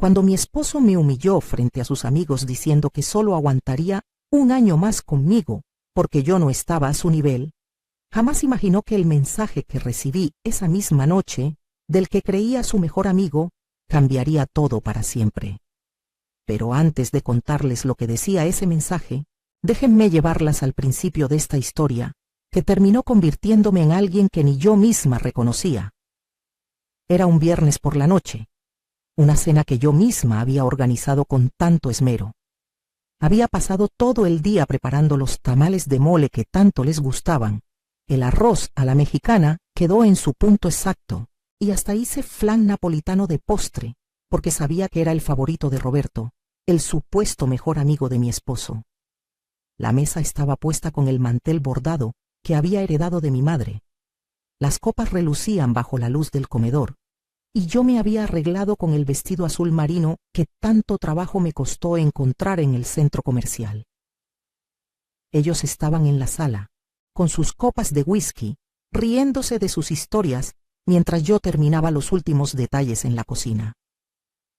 Cuando mi esposo me humilló frente a sus amigos diciendo que solo aguantaría un año más conmigo porque yo no estaba a su nivel, jamás imaginó que el mensaje que recibí esa misma noche, del que creía su mejor amigo, cambiaría todo para siempre. Pero antes de contarles lo que decía ese mensaje, déjenme llevarlas al principio de esta historia, que terminó convirtiéndome en alguien que ni yo misma reconocía. Era un viernes por la noche, una cena que yo misma había organizado con tanto esmero. Había pasado todo el día preparando los tamales de mole que tanto les gustaban. El arroz a la mexicana quedó en su punto exacto, y hasta hice flan napolitano de postre, porque sabía que era el favorito de Roberto, el supuesto mejor amigo de mi esposo. La mesa estaba puesta con el mantel bordado que había heredado de mi madre. Las copas relucían bajo la luz del comedor, y yo me había arreglado con el vestido azul marino que tanto trabajo me costó encontrar en el centro comercial. Ellos estaban en la sala, con sus copas de whisky, riéndose de sus historias, mientras yo terminaba los últimos detalles en la cocina.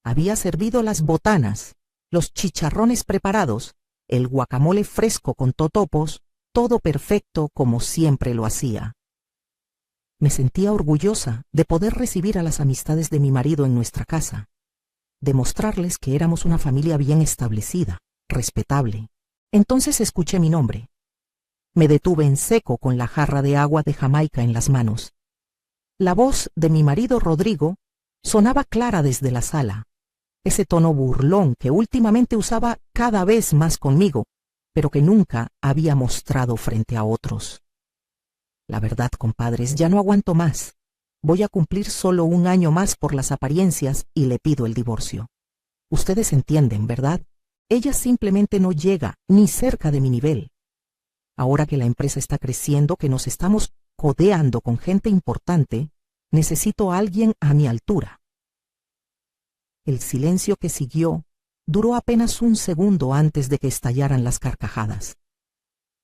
Había servido las botanas, los chicharrones preparados, el guacamole fresco con totopos, todo perfecto como siempre lo hacía. Me sentía orgullosa de poder recibir a las amistades de mi marido en nuestra casa, demostrarles que éramos una familia bien establecida, respetable. Entonces escuché mi nombre. Me detuve en seco con la jarra de agua de Jamaica en las manos. La voz de mi marido Rodrigo sonaba clara desde la sala, ese tono burlón que últimamente usaba cada vez más conmigo, pero que nunca había mostrado frente a otros. La verdad, compadres, ya no aguanto más. Voy a cumplir solo un año más por las apariencias y le pido el divorcio. Ustedes entienden, ¿verdad? Ella simplemente no llega ni cerca de mi nivel. Ahora que la empresa está creciendo, que nos estamos codeando con gente importante, necesito a alguien a mi altura. El silencio que siguió duró apenas un segundo antes de que estallaran las carcajadas.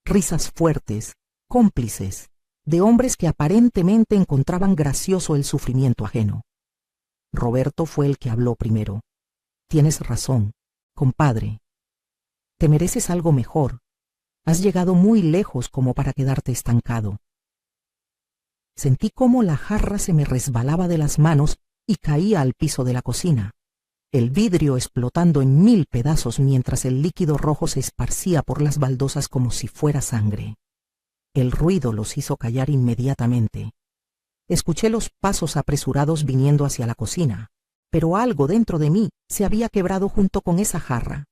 Risas fuertes, cómplices, de hombres que aparentemente encontraban gracioso el sufrimiento ajeno. Roberto fue el que habló primero. Tienes razón, compadre. Te mereces algo mejor. Has llegado muy lejos como para quedarte estancado. Sentí cómo la jarra se me resbalaba de las manos y caía al piso de la cocina, el vidrio explotando en 1000 pedazos mientras el líquido rojo se esparcía por las baldosas como si fuera sangre. El ruido los hizo callar inmediatamente. Escuché los pasos apresurados viniendo hacia la cocina, pero algo dentro de mí se había quebrado junto con esa jarra.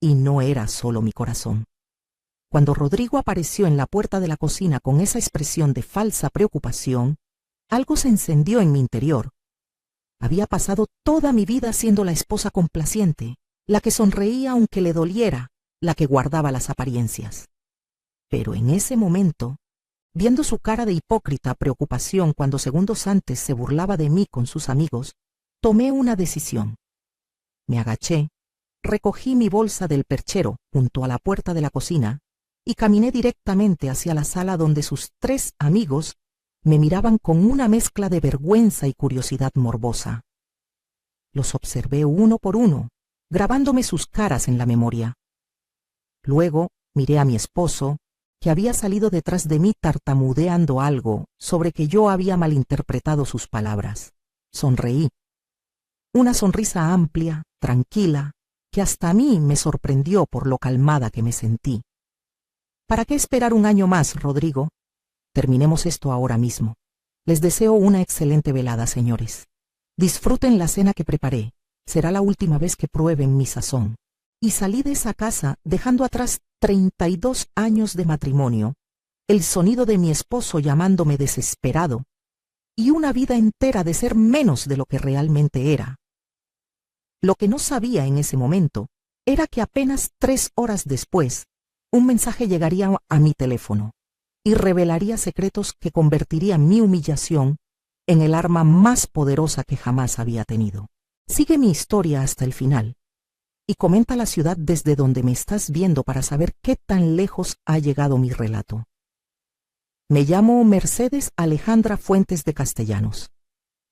Y no era solo mi corazón. Cuando Rodrigo apareció en la puerta de la cocina con esa expresión de falsa preocupación, algo se encendió en mi interior. Había pasado toda mi vida siendo la esposa complaciente, la que sonreía aunque le doliera, la que guardaba las apariencias. Pero en ese momento, viendo su cara de hipócrita preocupación cuando segundos antes se burlaba de mí con sus amigos, tomé una decisión. Me agaché, recogí mi bolsa del perchero junto a la puerta de la cocina y caminé directamente hacia la sala donde sus 3 amigos me miraban con una mezcla de vergüenza y curiosidad morbosa. Los observé uno por uno, grabándome sus caras en la memoria. Luego miré a mi esposo, que había salido detrás de mí tartamudeando algo sobre que yo había malinterpretado sus palabras. Sonreí. Una sonrisa amplia, tranquila, que hasta a mí me sorprendió por lo calmada que me sentí. ¿Para qué esperar un año más, Rodrigo? Terminemos esto ahora mismo. Les deseo una excelente velada, señores. Disfruten la cena que preparé. Será la última vez que prueben mi sazón. Y salí de esa casa dejando atrás 32 años de matrimonio, el sonido de mi esposo llamándome desesperado, y una vida entera de ser menos de lo que realmente era. Lo que no sabía en ese momento era que apenas 3 horas después, un mensaje llegaría a mi teléfono y revelaría secretos que convertirían mi humillación en el arma más poderosa que jamás había tenido. Sigue mi historia hasta el final y comenta la ciudad desde donde me estás viendo para saber qué tan lejos ha llegado mi relato. Me llamo Mercedes Alejandra Fuentes de Castellanos,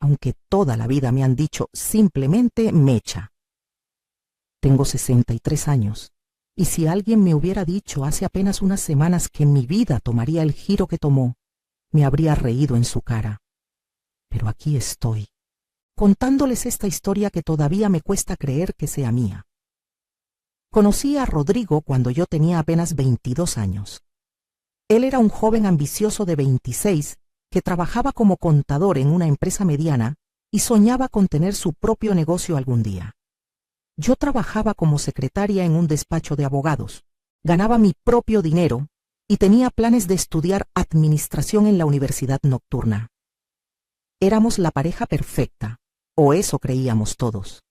aunque toda la vida me han dicho simplemente Mecha. Tengo 63 años, y si alguien me hubiera dicho hace apenas unas semanas que mi vida tomaría el giro que tomó, me habría reído en su cara. Pero aquí estoy, contándoles esta historia que todavía me cuesta creer que sea mía. Conocí a Rodrigo cuando yo tenía apenas 22 años. Él era un joven ambicioso de 26 que trabajaba como contador en una empresa mediana y soñaba con tener su propio negocio algún día. Yo trabajaba como secretaria en un despacho de abogados, ganaba mi propio dinero y tenía planes de estudiar administración en la universidad nocturna. Éramos la pareja perfecta, o eso creíamos todos.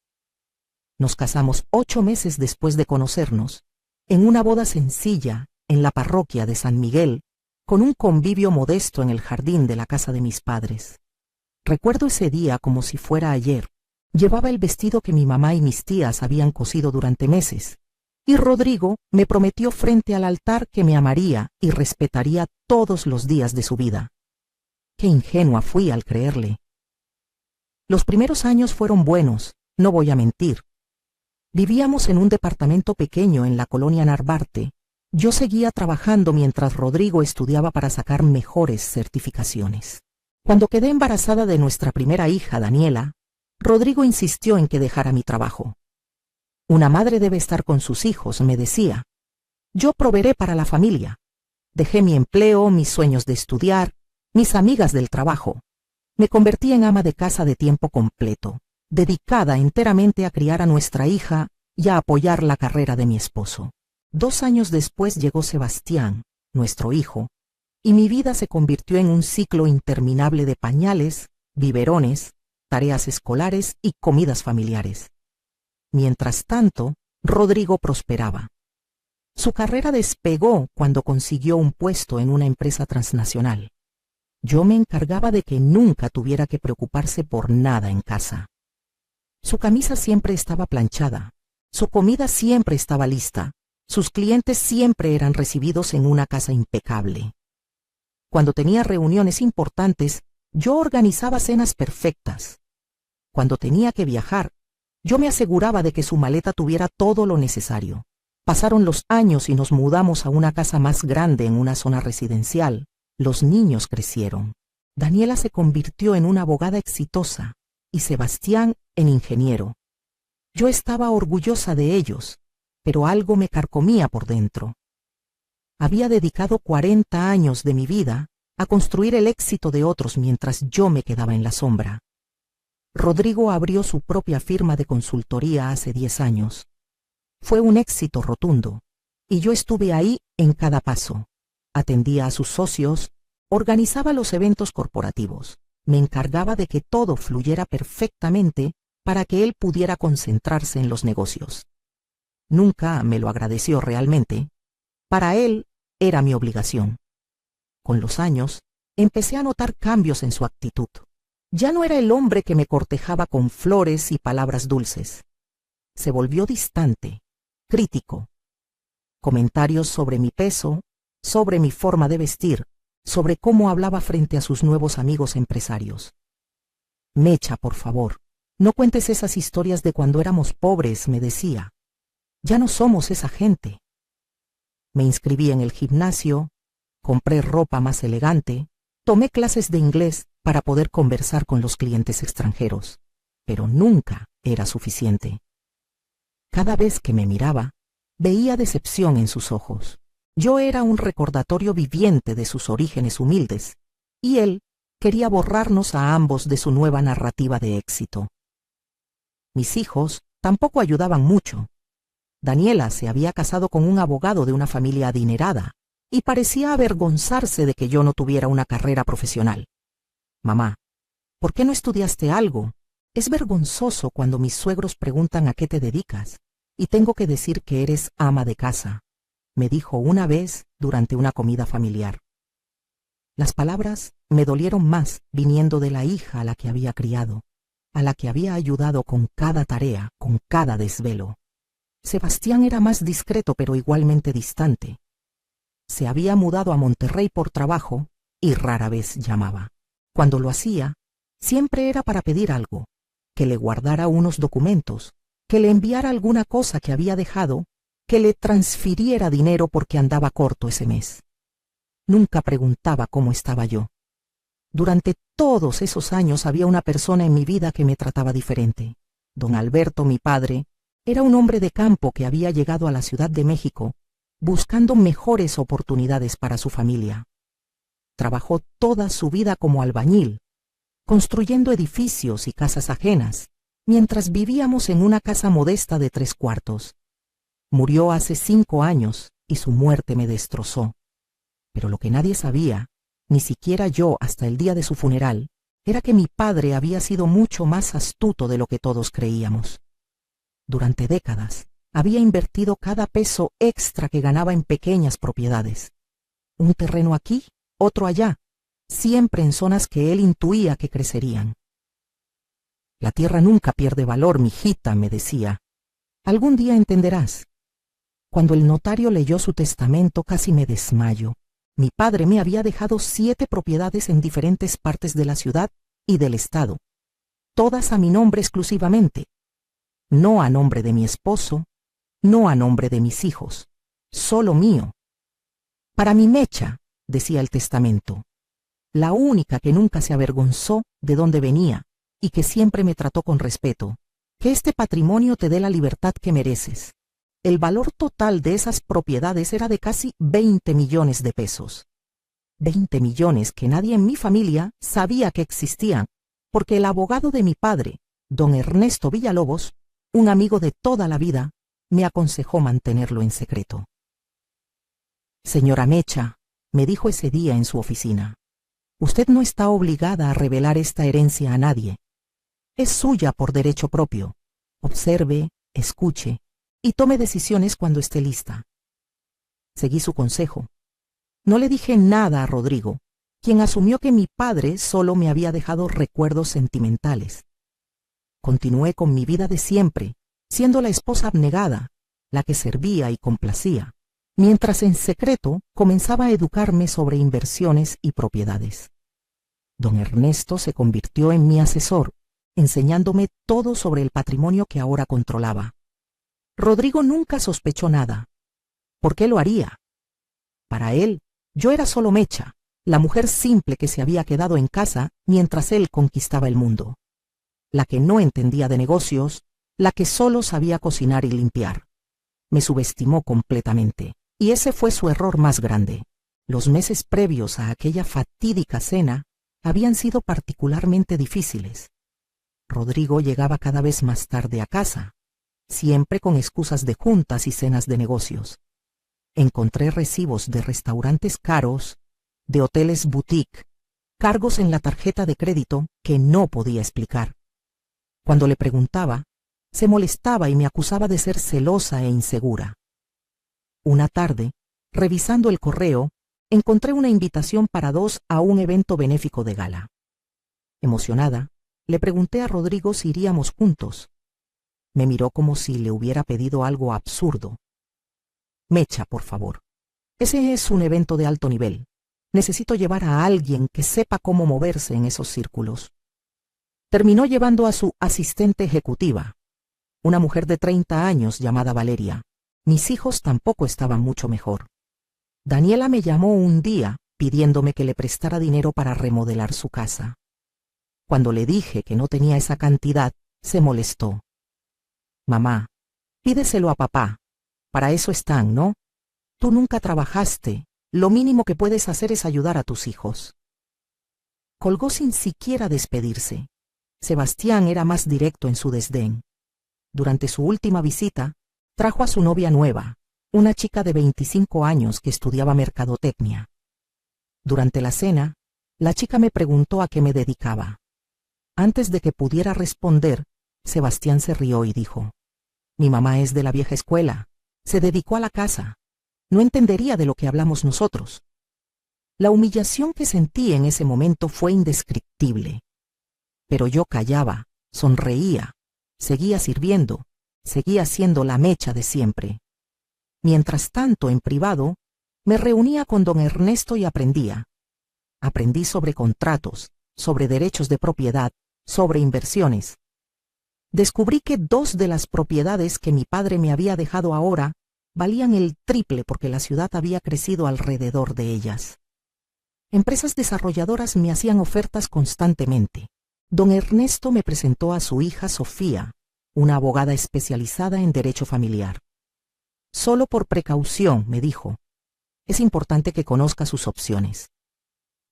Nos casamos 8 meses después de conocernos, en una boda sencilla en la parroquia de San Miguel, con un convivio modesto en el jardín de la casa de mis padres. Recuerdo ese día como si fuera ayer. Llevaba el vestido que mi mamá y mis tías habían cosido durante meses, y Rodrigo me prometió frente al altar que me amaría y respetaría todos los días de su vida. Qué ingenua fui al creerle. Los primeros años fueron buenos, no voy a mentir. Vivíamos en un departamento pequeño en la colonia Narvarte. Yo seguía trabajando mientras Rodrigo estudiaba para sacar mejores certificaciones. Cuando quedé embarazada de nuestra primera hija, Daniela, Rodrigo insistió en que dejara mi trabajo. Una madre debe estar con sus hijos, me decía. Yo proveeré para la familia. Dejé mi empleo, mis sueños de estudiar, mis amigas del trabajo. Me convertí en ama de casa de tiempo completo, dedicada enteramente a criar a nuestra hija y a apoyar la carrera de mi esposo. 2 años después llegó Sebastián, nuestro hijo, y mi vida se convirtió en un ciclo interminable de pañales, biberones, tareas escolares y comidas familiares. Mientras tanto, Rodrigo prosperaba. Su carrera despegó cuando consiguió un puesto en una empresa transnacional. Yo me encargaba de que nunca tuviera que preocuparse por nada en casa. Su camisa siempre estaba planchada, su comida siempre estaba lista, sus clientes siempre eran recibidos en una casa impecable. Cuando tenía reuniones importantes, yo organizaba cenas perfectas. Cuando tenía que viajar, yo me aseguraba de que su maleta tuviera todo lo necesario. Pasaron los años y nos mudamos a una casa más grande en una zona residencial. Los niños crecieron. Daniela se convirtió en una abogada exitosa y Sebastián en ingeniero. Yo estaba orgullosa de ellos, pero algo me carcomía por dentro. Había dedicado 40 años de mi vida a construir el éxito de otros mientras yo me quedaba en la sombra. Rodrigo abrió su propia firma de consultoría hace 10 años. Fue un éxito rotundo, y yo estuve ahí en cada paso. Atendía a sus socios, organizaba los eventos corporativos, me encargaba de que todo fluyera perfectamente para que él pudiera concentrarse en los negocios. Nunca me lo agradeció realmente. Para él era mi obligación. Con los años, empecé a notar cambios en su actitud. Ya no era el hombre que me cortejaba con flores y palabras dulces. Se volvió distante, crítico. Comentarios sobre mi peso, sobre mi forma de vestir, sobre cómo hablaba frente a sus nuevos amigos empresarios. Mecha, por favor, no cuentes esas historias de cuando éramos pobres, me decía. Ya no somos esa gente. Me inscribí en el gimnasio, compré ropa más elegante, tomé clases de inglés para poder conversar con los clientes extranjeros, pero nunca era suficiente. Cada vez que me miraba, veía decepción en sus ojos. Yo era un recordatorio viviente de sus orígenes humildes, y él quería borrarnos a ambos de su nueva narrativa de éxito. Mis hijos tampoco ayudaban mucho. Daniela se había casado con un abogado de una familia adinerada, y parecía avergonzarse de que yo no tuviera una carrera profesional. Mamá, ¿por qué no estudiaste algo? Es vergonzoso cuando mis suegros preguntan a qué te dedicas, y tengo que decir que eres ama de casa, me dijo una vez durante una comida familiar. Las palabras me dolieron más viniendo de la hija a la que había criado, a la que había ayudado con cada tarea, con cada desvelo. Sebastián era más discreto pero igualmente distante. Se había mudado a Monterrey por trabajo y rara vez llamaba. Cuando lo hacía, siempre era para pedir algo, que le guardara unos documentos, que le enviara alguna cosa que había dejado, que le transfiriera dinero porque andaba corto ese mes. Nunca preguntaba cómo estaba yo. Durante todos esos años había una persona en mi vida que me trataba diferente. Don Alberto, mi padre, era un hombre de campo que había llegado a la Ciudad de México buscando mejores oportunidades para su familia. Trabajó toda su vida como albañil, construyendo edificios y casas ajenas, mientras vivíamos en una casa modesta de 3 cuartos. Murió hace 5 años y su muerte me destrozó. Pero lo que nadie sabía, ni siquiera yo hasta el día de su funeral, era que mi padre había sido mucho más astuto de lo que todos creíamos. Durante décadas, había invertido cada peso extra que ganaba en pequeñas propiedades. Un terreno aquí, otro allá, siempre en zonas que él intuía que crecerían. La tierra nunca pierde valor, mijita, me decía. Algún día entenderás. Cuando el notario leyó su testamento casi me desmayo. Mi padre me había dejado 7 propiedades en diferentes partes de la ciudad y del estado, todas a mi nombre exclusivamente, no a nombre de mi esposo, no a nombre de mis hijos, solo mío. Para mi Mecha, decía el testamento, la única que nunca se avergonzó de dónde venía y que siempre me trató con respeto, que este patrimonio te dé la libertad que mereces. El valor total de esas propiedades era de casi 20 millones de pesos. 20 millones que nadie en mi familia sabía que existían, porque el abogado de mi padre, don Ernesto Villalobos, un amigo de toda la vida, me aconsejó mantenerlo en secreto. Señora Mecha, me dijo ese día en su oficina, usted no está obligada a revelar esta herencia a nadie. Es suya por derecho propio. Observe, escuche y tome decisiones cuando esté lista. Seguí su consejo. No le dije nada a Rodrigo, quien asumió que mi padre solo me había dejado recuerdos sentimentales. Continué con mi vida de siempre, siendo la esposa abnegada, la que servía y complacía, mientras en secreto comenzaba a educarme sobre inversiones y propiedades. Don Ernesto se convirtió en mi asesor, enseñándome todo sobre el patrimonio que ahora controlaba. Rodrigo nunca sospechó nada. ¿Por qué lo haría? Para él, yo era solo Mecha, la mujer simple que se había quedado en casa mientras él conquistaba el mundo. La que no entendía de negocios, la que solo sabía cocinar y limpiar. Me subestimó completamente, y ese fue su error más grande. Los meses previos a aquella fatídica cena habían sido particularmente difíciles. Rodrigo llegaba cada vez más tarde a casa, siempre con excusas de juntas y cenas de negocios. Encontré recibos de restaurantes caros, de hoteles boutique, cargos en la tarjeta de crédito que no podía explicar. Cuando le preguntaba, se molestaba y me acusaba de ser celosa e insegura. Una tarde, revisando el correo, encontré una invitación para 2 a un evento benéfico de gala. Emocionada, le pregunté a Rodrigo si iríamos juntos. Me miró como si le hubiera pedido algo absurdo. Mecha, por favor. Ese es un evento de alto nivel. Necesito llevar a alguien que sepa cómo moverse en esos círculos. Terminó llevando a su asistente ejecutiva, una mujer de 30 años llamada Valeria. Mis hijos tampoco estaban mucho mejor. Daniela me llamó un día pidiéndome que le prestara dinero para remodelar su casa. Cuando le dije que no tenía esa cantidad, se molestó. Mamá, pídeselo a papá. Para eso están, ¿no? Tú nunca trabajaste. Lo mínimo que puedes hacer es ayudar a tus hijos. Colgó sin siquiera despedirse. Sebastián era más directo en su desdén. Durante su última visita, trajo a su novia nueva, una chica de 25 años que estudiaba mercadotecnia. Durante la cena, la chica me preguntó a qué me dedicaba. Antes de que pudiera responder, Sebastián se rió y dijo: mi mamá es de la vieja escuela, se dedicó a la casa. No entendería de lo que hablamos nosotros. La humillación que sentí en ese momento fue indescriptible. Pero yo callaba, sonreía, seguía sirviendo, seguía siendo la Mecha de siempre. Mientras tanto, en privado, me reunía con don Ernesto y aprendía. Aprendí sobre contratos, sobre derechos de propiedad, sobre inversiones. Descubrí que 2 de las propiedades que mi padre me había dejado ahora valían el triple porque la ciudad había crecido alrededor de ellas. Empresas desarrolladoras me hacían ofertas constantemente. Don Ernesto me presentó a su hija Sofía, una abogada especializada en derecho familiar. Solo por precaución, me dijo, es importante que conozca sus opciones.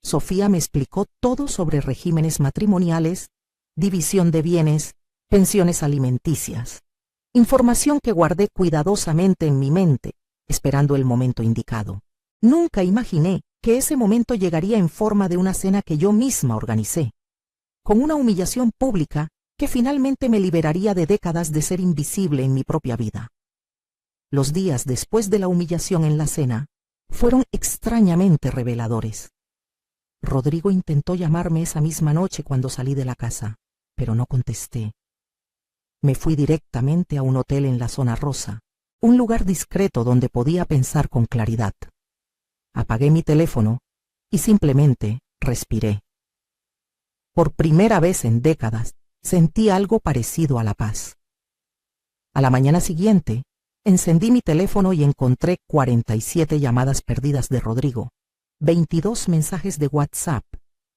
Sofía me explicó todo sobre regímenes matrimoniales, división de bienes, pensiones alimenticias. Información que guardé cuidadosamente en mi mente, esperando el momento indicado. Nunca imaginé que ese momento llegaría en forma de una cena que yo misma organicé, con una humillación pública que finalmente me liberaría de décadas de ser invisible en mi propia vida. Los días después de la humillación en la cena fueron extrañamente reveladores. Rodrigo intentó llamarme esa misma noche cuando salí de la casa, pero no contesté. Me fui directamente a un hotel en la zona rosa, un lugar discreto donde podía pensar con claridad. Apagué mi teléfono y simplemente respiré. Por primera vez en décadas, sentí algo parecido a la paz. A la mañana siguiente, encendí mi teléfono y encontré 47 llamadas perdidas de Rodrigo, 22 mensajes de WhatsApp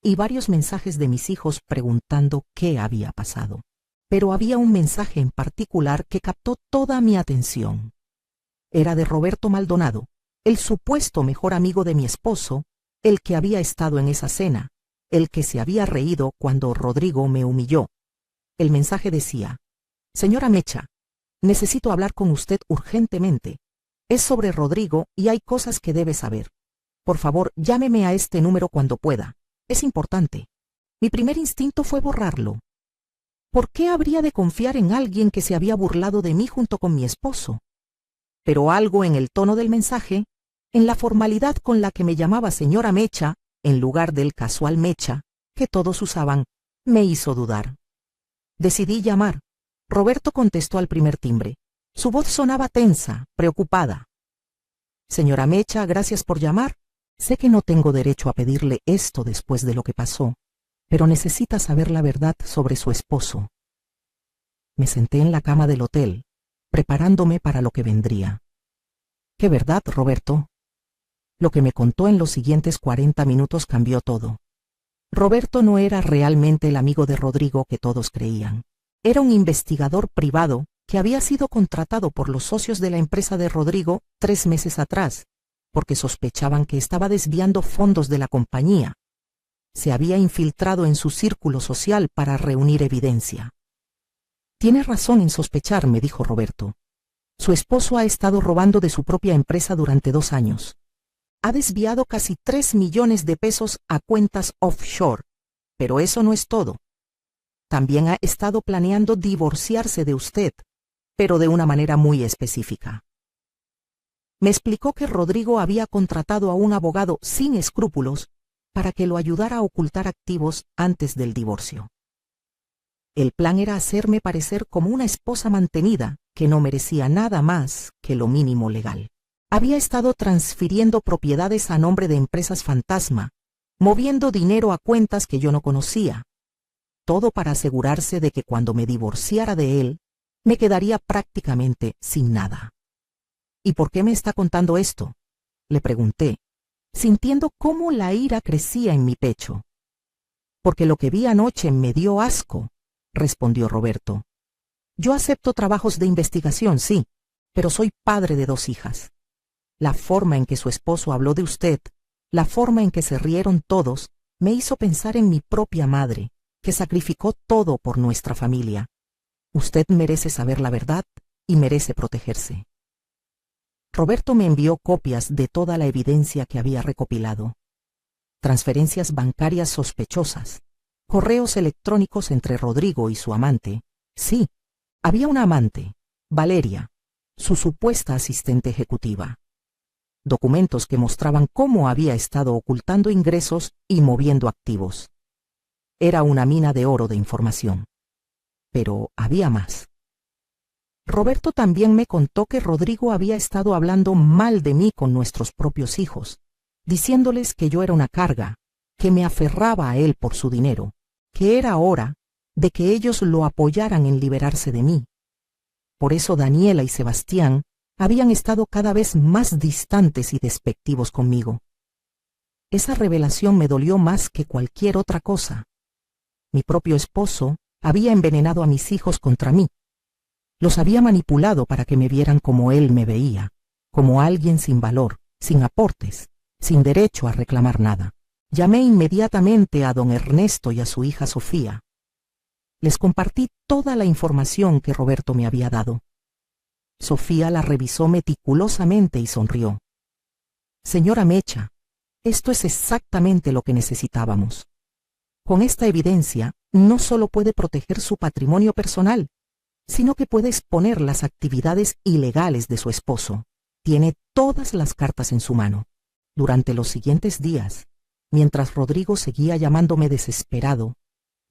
y varios mensajes de mis hijos preguntando qué había pasado. Pero había un mensaje en particular que captó toda mi atención. Era de Roberto Maldonado, el supuesto mejor amigo de mi esposo, el que había estado en esa cena, el que se había reído cuando Rodrigo me humilló. El mensaje decía: «Señora Mecha, necesito hablar con usted urgentemente. Es sobre Rodrigo y hay cosas que debe saber. Por favor, llámeme a este número cuando pueda. Es importante». Mi primer instinto fue borrarlo. ¿Por qué habría de confiar en alguien que se había burlado de mí junto con mi esposo? Pero algo en el tono del mensaje, en la formalidad con la que me llamaba señora Mecha, en lugar del casual Mecha, que todos usaban, me hizo dudar. Decidí llamar. Roberto contestó al primer timbre. Su voz sonaba tensa, preocupada. «Señora Mecha, gracias por llamar. Sé que no tengo derecho a pedirle esto después de lo que pasó, pero necesita saber la verdad sobre su esposo». Me senté en la cama del hotel, preparándome para lo que vendría. «¿Qué verdad, Roberto?» Lo que me contó en los siguientes 40 minutos cambió todo. Roberto no era realmente el amigo de Rodrigo que todos creían. Era un investigador privado que había sido contratado por los socios de la empresa de Rodrigo 3 meses atrás, porque sospechaban que estaba desviando fondos de la compañía. Se había infiltrado en su círculo social para reunir evidencia. «Tienes razón en sospechar», me dijo Roberto. «Su esposo ha estado robando de su propia empresa durante 2 años. Ha desviado casi 3 millones de pesos a cuentas offshore, pero eso no es todo. También ha estado planeando divorciarse de usted, pero de una manera muy específica». Me explicó que Rodrigo había contratado a un abogado sin escrúpulos para que lo ayudara a ocultar activos antes del divorcio. El plan era hacerme parecer como una esposa mantenida que no merecía nada más que lo mínimo legal. Había estado transfiriendo propiedades a nombre de empresas fantasma, moviendo dinero a cuentas que yo no conocía. Todo para asegurarse de que cuando me divorciara de él, me quedaría prácticamente sin nada. «¿Y por qué me está contando esto?», le pregunté, sintiendo cómo la ira crecía en mi pecho. «Porque lo que vi anoche me dio asco», respondió Roberto. «Yo acepto trabajos de investigación, sí, pero soy padre de 2 hijas. La forma en que su esposo habló de usted, la forma en que se rieron todos, me hizo pensar en mi propia madre, que sacrificó todo por nuestra familia. Usted merece saber la verdad y merece protegerse». Roberto me envió copias de toda la evidencia que había recopilado. Transferencias bancarias sospechosas, correos electrónicos entre Rodrigo y su amante. Sí, había una amante, Valeria, su supuesta asistente ejecutiva. Documentos que mostraban cómo había estado ocultando ingresos y moviendo activos. Era una mina de oro de información. Pero había más. Roberto también me contó que Rodrigo había estado hablando mal de mí con nuestros propios hijos, diciéndoles que yo era una carga, que me aferraba a él por su dinero, que era hora, de que ellos lo apoyaran en liberarse de mí. Por eso Daniela y Sebastián habían estado cada vez más distantes y despectivos conmigo. Esa revelación me dolió más que cualquier otra cosa. Mi propio esposo había envenenado a mis hijos contra mí. Los había manipulado para que me vieran como él me veía, como alguien sin valor, sin aportes, sin derecho a reclamar nada. Llamé inmediatamente a don Ernesto y a su hija Sofía. Les compartí toda la información que Roberto me había dado. Sofía la revisó meticulosamente y sonrió. Señora Mecha, esto es exactamente lo que necesitábamos. Con esta evidencia, no solo puede proteger su patrimonio personal, sino que puede exponer las actividades ilegales de su esposo. Tiene todas las cartas en su mano. Durante los siguientes días, mientras Rodrigo seguía llamándome desesperado,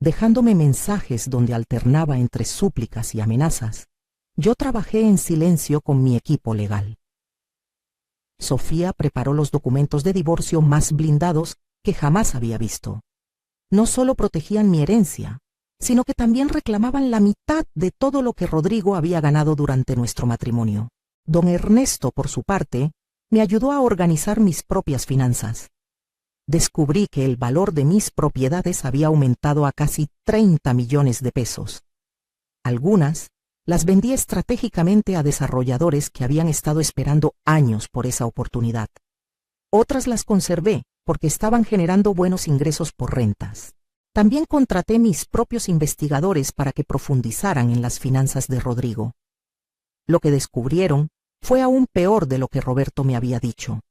dejándome mensajes donde alternaba entre súplicas y amenazas, yo trabajé en silencio con mi equipo legal. Sofía preparó los documentos de divorcio más blindados que jamás había visto. No solo protegían mi herencia, sino que también reclamaban la mitad de todo lo que Rodrigo había ganado durante nuestro matrimonio. Don Ernesto, por su parte, me ayudó a organizar mis propias finanzas. Descubrí que el valor de mis propiedades había aumentado a casi 30 millones de pesos. Algunas las vendí estratégicamente a desarrolladores que habían estado esperando años por esa oportunidad. Otras las conservé porque estaban generando buenos ingresos por rentas. También contraté mis propios investigadores para que profundizaran en las finanzas de Rodrigo. Lo que descubrieron fue aún peor de lo que Roberto me había dicho.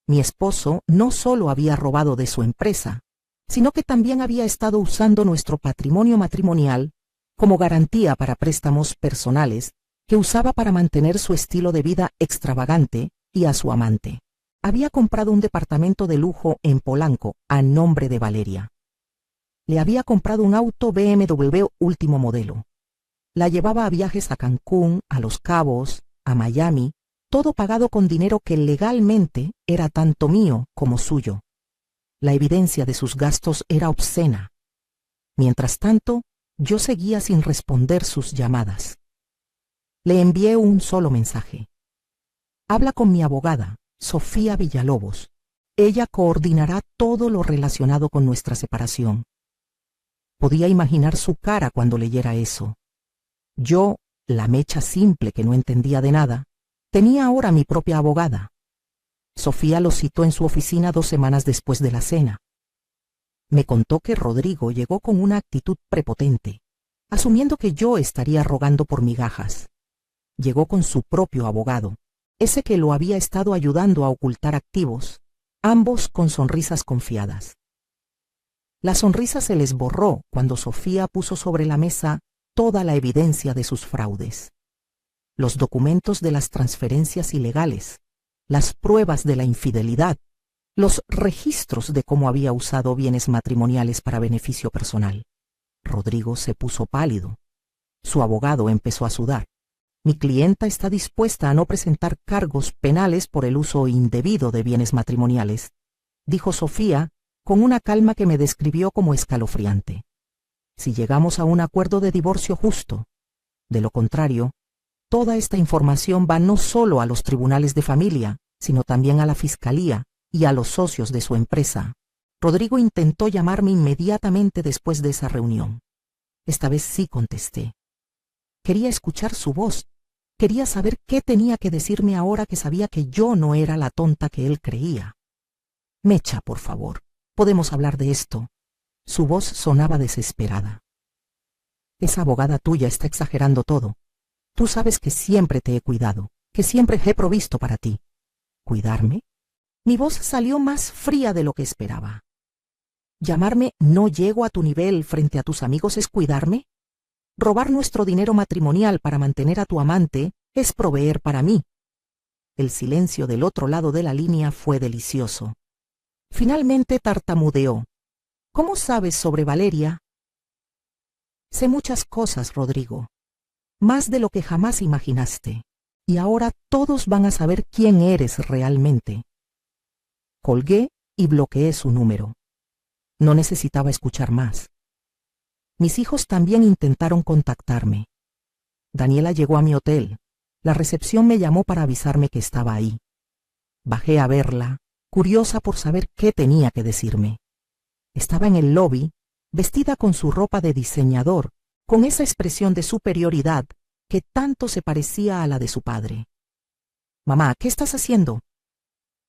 Mi esposo no solo había robado de su empresa, sino que también había estado usando nuestro patrimonio matrimonial como garantía para préstamos personales que usaba para mantener su estilo de vida extravagante y a su amante. Había comprado un departamento de lujo en Polanco a nombre de Valeria. Le había comprado un auto BMW último modelo. La llevaba a viajes a Cancún, a Los Cabos, a Miami, todo pagado con dinero que legalmente era tanto mío como suyo. La evidencia de sus gastos era obscena. Mientras tanto, yo seguía sin responder sus llamadas. Le envié un solo mensaje. Habla con mi abogada, Sofía Villalobos. Ella coordinará todo lo relacionado con nuestra separación. Podía imaginar su cara cuando leyera eso. Yo, la mecha simple que no entendía de nada, tenía ahora mi propia abogada. Sofía lo citó en su oficina 2 semanas después de la cena. Me contó que Rodrigo llegó con una actitud prepotente, asumiendo que yo estaría rogando por migajas. Llegó con su propio abogado, ese que lo había estado ayudando a ocultar activos, ambos con sonrisas confiadas. La sonrisa se les borró cuando Sofía puso sobre la mesa toda la evidencia de sus fraudes. Los documentos de las transferencias ilegales, las pruebas de la infidelidad, los registros de cómo había usado bienes matrimoniales para beneficio personal. Rodrigo se puso pálido. Su abogado empezó a sudar. Mi clienta está dispuesta a no presentar cargos penales por el uso indebido de bienes matrimoniales, dijo Sofía con una calma que me describió como escalofriante. Si llegamos a un acuerdo de divorcio justo, de lo contrario, toda esta información va no solo a los tribunales de familia, sino también a la fiscalía y a los socios de su empresa. Rodrigo intentó llamarme inmediatamente después de esa reunión. Esta vez sí contesté. Quería escuchar su voz. Quería saber qué tenía que decirme ahora que sabía que yo no era la tonta que él creía. Mecha, por favor, podemos hablar de esto. Su voz sonaba desesperada. Esa abogada tuya está exagerando todo. Tú sabes que siempre te he cuidado, que siempre he provisto para ti. ¿Cuidarme? Mi voz salió más fría de lo que esperaba. ¿Llamarme no llego a tu nivel frente a tus amigos es cuidarme? Robar nuestro dinero matrimonial para mantener a tu amante es proveer para mí. El silencio del otro lado de la línea fue delicioso. Finalmente tartamudeó. ¿Cómo sabes sobre Valeria? Sé muchas cosas, Rodrigo. Más de lo que jamás imaginaste. Y ahora todos van a saber quién eres realmente. Colgué y bloqueé su número. No necesitaba escuchar más. Mis hijos también intentaron contactarme. Daniela llegó a mi hotel. La recepción me llamó para avisarme que estaba ahí. Bajé a verla, curiosa por saber qué tenía que decirme. Estaba en el lobby, vestida con su ropa de diseñador, con esa expresión de superioridad que tanto se parecía a la de su padre. «Mamá, ¿qué estás haciendo?»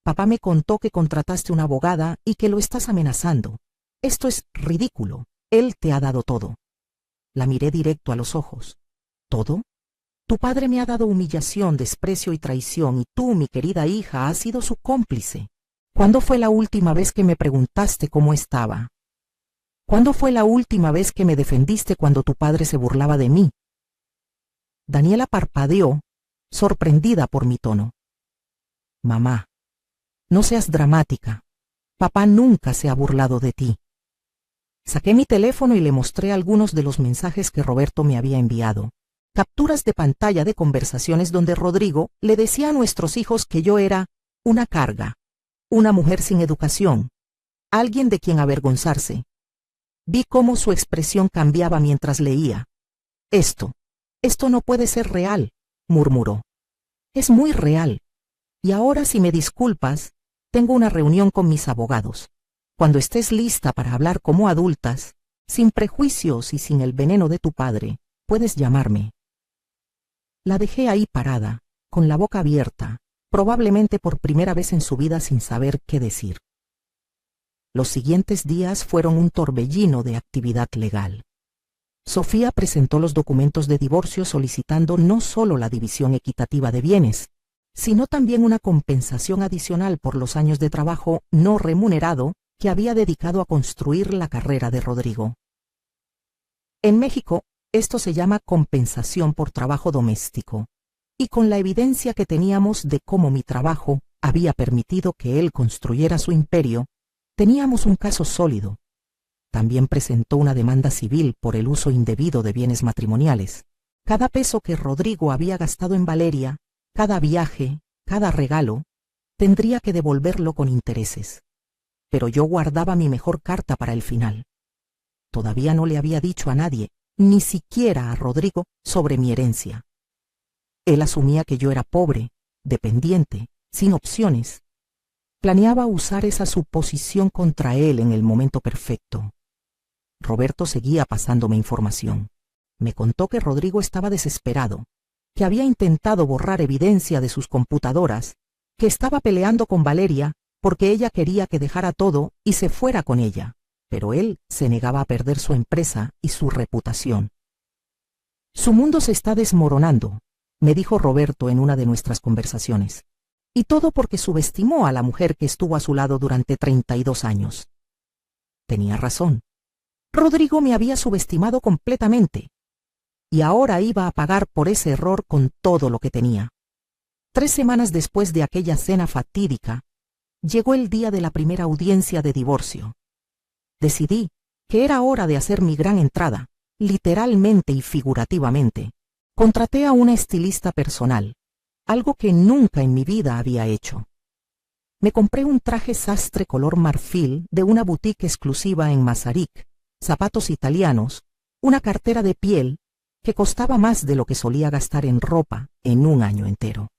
«Papá me contó que contrataste una abogada y que lo estás amenazando. Esto es ridículo. Él te ha dado todo». La miré directo a los ojos. ¿Todo? Tu padre me ha dado humillación, desprecio y traición, y tú, mi querida hija, has sido su cómplice. ¿Cuándo fue la última vez que me preguntaste cómo estaba? ¿Cuándo fue la última vez que me defendiste cuando tu padre se burlaba de mí? Daniela parpadeó, sorprendida por mi tono. Mamá, no seas dramática. Papá nunca se ha burlado de ti. Saqué mi teléfono y le mostré algunos de los mensajes que Roberto me había enviado. Capturas de pantalla de conversaciones donde Rodrigo le decía a nuestros hijos que yo era una carga, una mujer sin educación, alguien de quien avergonzarse. Vi cómo su expresión cambiaba mientras leía. Esto no puede ser real, murmuró. Es muy real. Y ahora, si me disculpas, tengo una reunión con mis abogados. Cuando estés lista para hablar como adultas, sin prejuicios y sin el veneno de tu padre, puedes llamarme. La dejé ahí parada, con la boca abierta, probablemente por primera vez en su vida sin saber qué decir. Los siguientes días fueron un torbellino de actividad legal. Sofía presentó los documentos de divorcio solicitando no solo la división equitativa de bienes, sino también una compensación adicional por los años de trabajo no remunerado que había dedicado a construir la carrera de Rodrigo. En México, esto se llama compensación por trabajo doméstico, y con la evidencia que teníamos de cómo mi trabajo había permitido que él construyera su imperio, teníamos un caso sólido. También presentó una demanda civil por el uso indebido de bienes matrimoniales. Cada peso que Rodrigo había gastado en Valeria, cada viaje, cada regalo, tendría que devolverlo con intereses. Pero yo guardaba mi mejor carta para el final. Todavía no le había dicho a nadie, ni siquiera a Rodrigo, sobre mi herencia. Él asumía que yo era pobre, dependiente, sin opciones. Planeaba usar esa suposición contra él en el momento perfecto. Roberto seguía pasándome información. Me contó que Rodrigo estaba desesperado, que había intentado borrar evidencia de sus computadoras, que estaba peleando con Valeria porque ella quería que dejara todo y se fuera con ella, pero él se negaba a perder su empresa y su reputación. Su mundo se está desmoronando, me dijo Roberto en una de nuestras conversaciones, y todo porque subestimó a la mujer que estuvo a su lado durante 32 años. Tenía razón. Rodrigo me había subestimado completamente, y ahora iba a pagar por ese error con todo lo que tenía. 3 semanas después de aquella cena fatídica, llegó el día de la primera audiencia de divorcio. Decidí que era hora de hacer mi gran entrada, literalmente y figurativamente. Contraté a una estilista personal, algo que nunca en mi vida había hecho. Me compré un traje sastre color marfil de una boutique exclusiva en Mazarik, zapatos italianos, una cartera de piel que costaba más de lo que solía gastar en ropa en un año entero.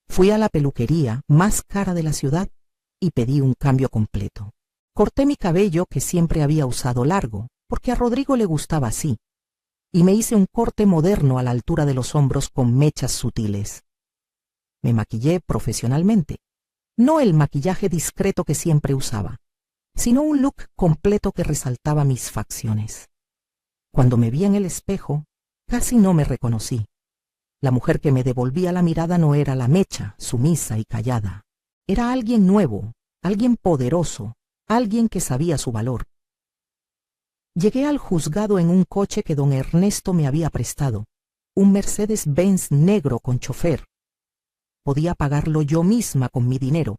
Fui a la peluquería más cara de la ciudad y pedí un cambio completo. Corté mi cabello, que siempre había usado largo, porque a Rodrigo le gustaba así, y me hice un corte moderno a la altura de los hombros con mechas sutiles. Me maquillé profesionalmente, no el maquillaje discreto que siempre usaba, sino un look completo que resaltaba mis facciones. Cuando me vi en el espejo, casi no me reconocí. La mujer que me devolvía la mirada no era la Mecha, sumisa y callada. Era alguien nuevo, alguien poderoso, alguien que sabía su valor. Llegué al juzgado en un coche que don Ernesto me había prestado, un Mercedes-Benz negro con chofer. Podía pagarlo yo misma con mi dinero,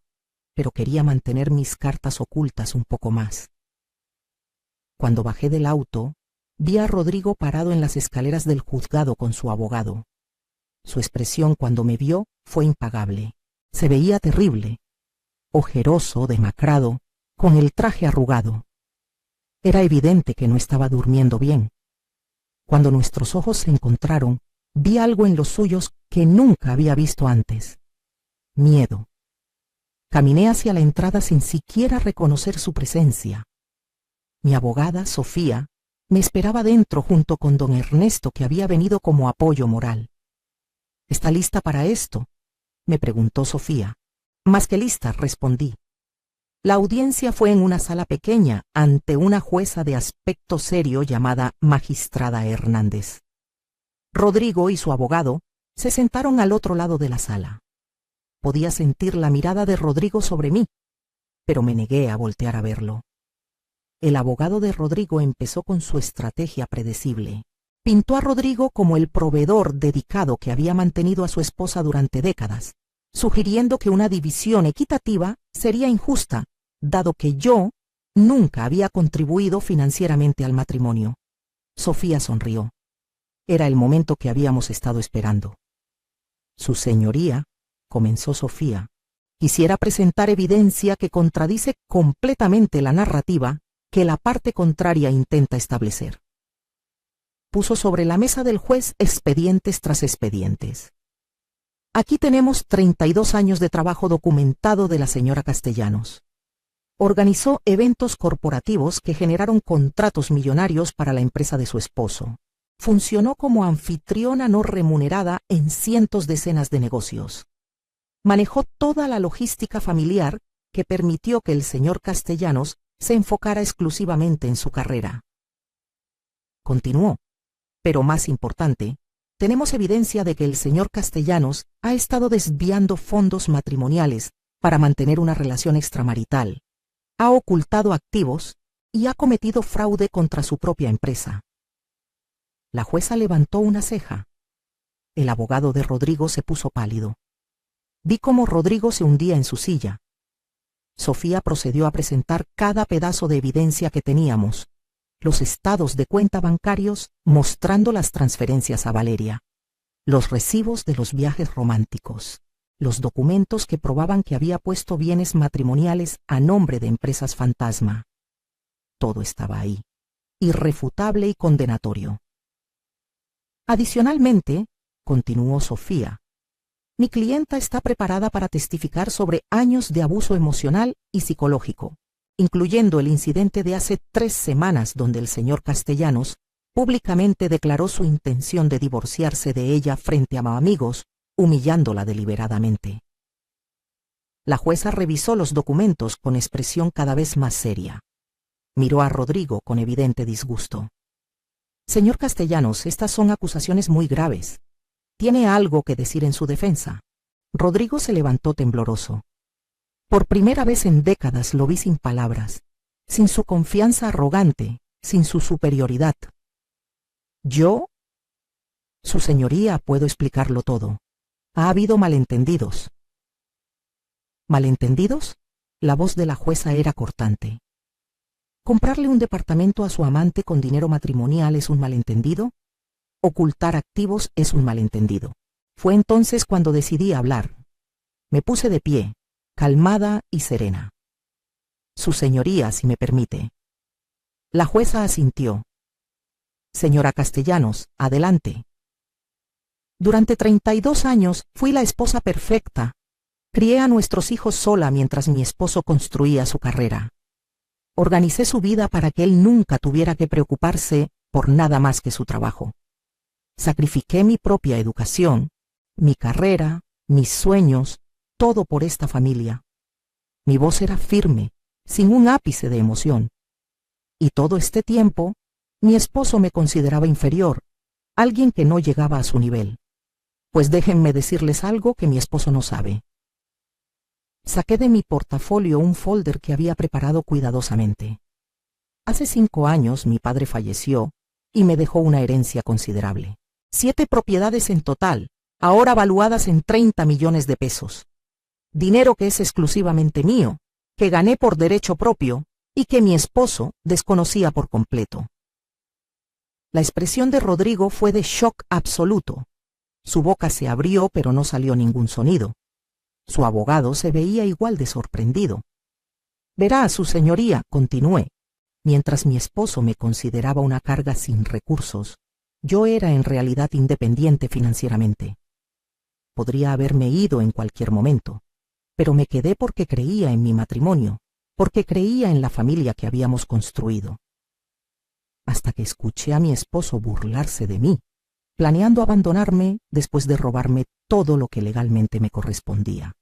pero quería mantener mis cartas ocultas un poco más. Cuando bajé del auto, vi a Rodrigo parado en las escaleras del juzgado con su abogado. Su expresión cuando me vio fue impagable. Se veía terrible, ojeroso, demacrado, con el traje arrugado. Era evidente que no estaba durmiendo bien. Cuando nuestros ojos se encontraron, vi algo en los suyos que nunca había visto antes. Miedo. Caminé hacia la entrada sin siquiera reconocer su presencia. Mi abogada, Sofía, me esperaba dentro junto con don Ernesto, que había venido como apoyo moral. ¿Está lista para esto?, me preguntó Sofía. Más que lista, respondí. La audiencia fue en una sala pequeña, ante una jueza de aspecto serio llamada Magistrada Hernández. Rodrigo y su abogado se sentaron al otro lado de la sala. Podía sentir la mirada de Rodrigo sobre mí, pero me negué a voltear a verlo. El abogado de Rodrigo empezó con su estrategia predecible. Pintó a Rodrigo como el proveedor dedicado que había mantenido a su esposa durante décadas, sugiriendo que una división equitativa sería injusta, dado que yo nunca había contribuido financieramente al matrimonio. Sofía sonrió. Era el momento que habíamos estado esperando. Su señoría, comenzó Sofía, quisiera presentar evidencia que contradice completamente la narrativa que la parte contraria intenta establecer. Puso sobre la mesa del juez expedientes tras expedientes. Aquí tenemos 32 años de trabajo documentado de la señora Castellanos. Organizó eventos corporativos que generaron contratos millonarios para la empresa de su esposo. Funcionó como anfitriona no remunerada en cientos de cenas de negocios. Manejó toda la logística familiar que permitió que el señor Castellanos se enfocara exclusivamente en su carrera. Continuó, pero más importante, tenemos evidencia de que el señor Castellanos ha estado desviando fondos matrimoniales para mantener una relación extramarital, ha ocultado activos y ha cometido fraude contra su propia empresa. La jueza levantó una ceja. El abogado de Rodrigo se puso pálido. Vi cómo Rodrigo se hundía en su silla. Sofía procedió a presentar cada pedazo de evidencia que teníamos, los estados de cuenta bancarios mostrando las transferencias a Valeria, los recibos de los viajes románticos, los documentos que probaban que había puesto bienes matrimoniales a nombre de empresas fantasma. Todo estaba ahí, irrefutable y condenatorio. Adicionalmente, continuó Sofía, mi clienta está preparada para testificar sobre años de abuso emocional y psicológico, incluyendo el incidente de hace 3 semanas donde el señor Castellanos públicamente declaró su intención de divorciarse de ella frente a amigos, humillándola deliberadamente. La jueza revisó los documentos con expresión cada vez más seria. Miró a Rodrigo con evidente disgusto. Señor Castellanos, estas son acusaciones muy graves. ¿Tiene algo que decir en su defensa? Rodrigo se levantó tembloroso. Por primera vez en décadas lo vi sin palabras, sin su confianza arrogante, sin su superioridad. ¿Yo? Su señoría, puedo explicarlo todo. Ha habido malentendidos. ¿Malentendidos? La voz de la jueza era cortante. ¿Comprarle un departamento a su amante con dinero matrimonial es un malentendido? Ocultar activos es un malentendido. Fue entonces cuando decidí hablar. Me puse de pie, calmada y serena. Su señoría, si me permite. La jueza asintió. Señora Castellanos, adelante. Durante 32 años fui la esposa perfecta. Crié a nuestros hijos sola mientras mi esposo construía su carrera. Organicé su vida para que él nunca tuviera que preocuparse por nada más que su trabajo. Sacrifiqué mi propia educación, mi carrera, mis sueños, todo por esta familia. Mi voz era firme, sin un ápice de emoción. Y todo este tiempo, mi esposo me consideraba inferior, alguien que no llegaba a su nivel. Pues déjenme decirles algo que mi esposo no sabe. Saqué de mi portafolio un folder que había preparado cuidadosamente. Hace 5 años mi padre falleció y me dejó una herencia considerable. 7 propiedades en total, ahora valuadas en 30 millones de pesos. Dinero que es exclusivamente mío, que gané por derecho propio y que mi esposo desconocía por completo. La expresión de Rodrigo fue de shock absoluto. Su boca se abrió, pero no salió ningún sonido. Su abogado se veía igual de sorprendido. Verá, su señoría, continué. Mientras mi esposo me consideraba una carga sin recursos, yo era en realidad independiente financieramente. Podría haberme ido en cualquier momento, pero me quedé porque creía en mi matrimonio, porque creía en la familia que habíamos construido. Hasta que escuché a mi esposo burlarse de mí, planeando abandonarme después de robarme todo lo que legalmente me correspondía.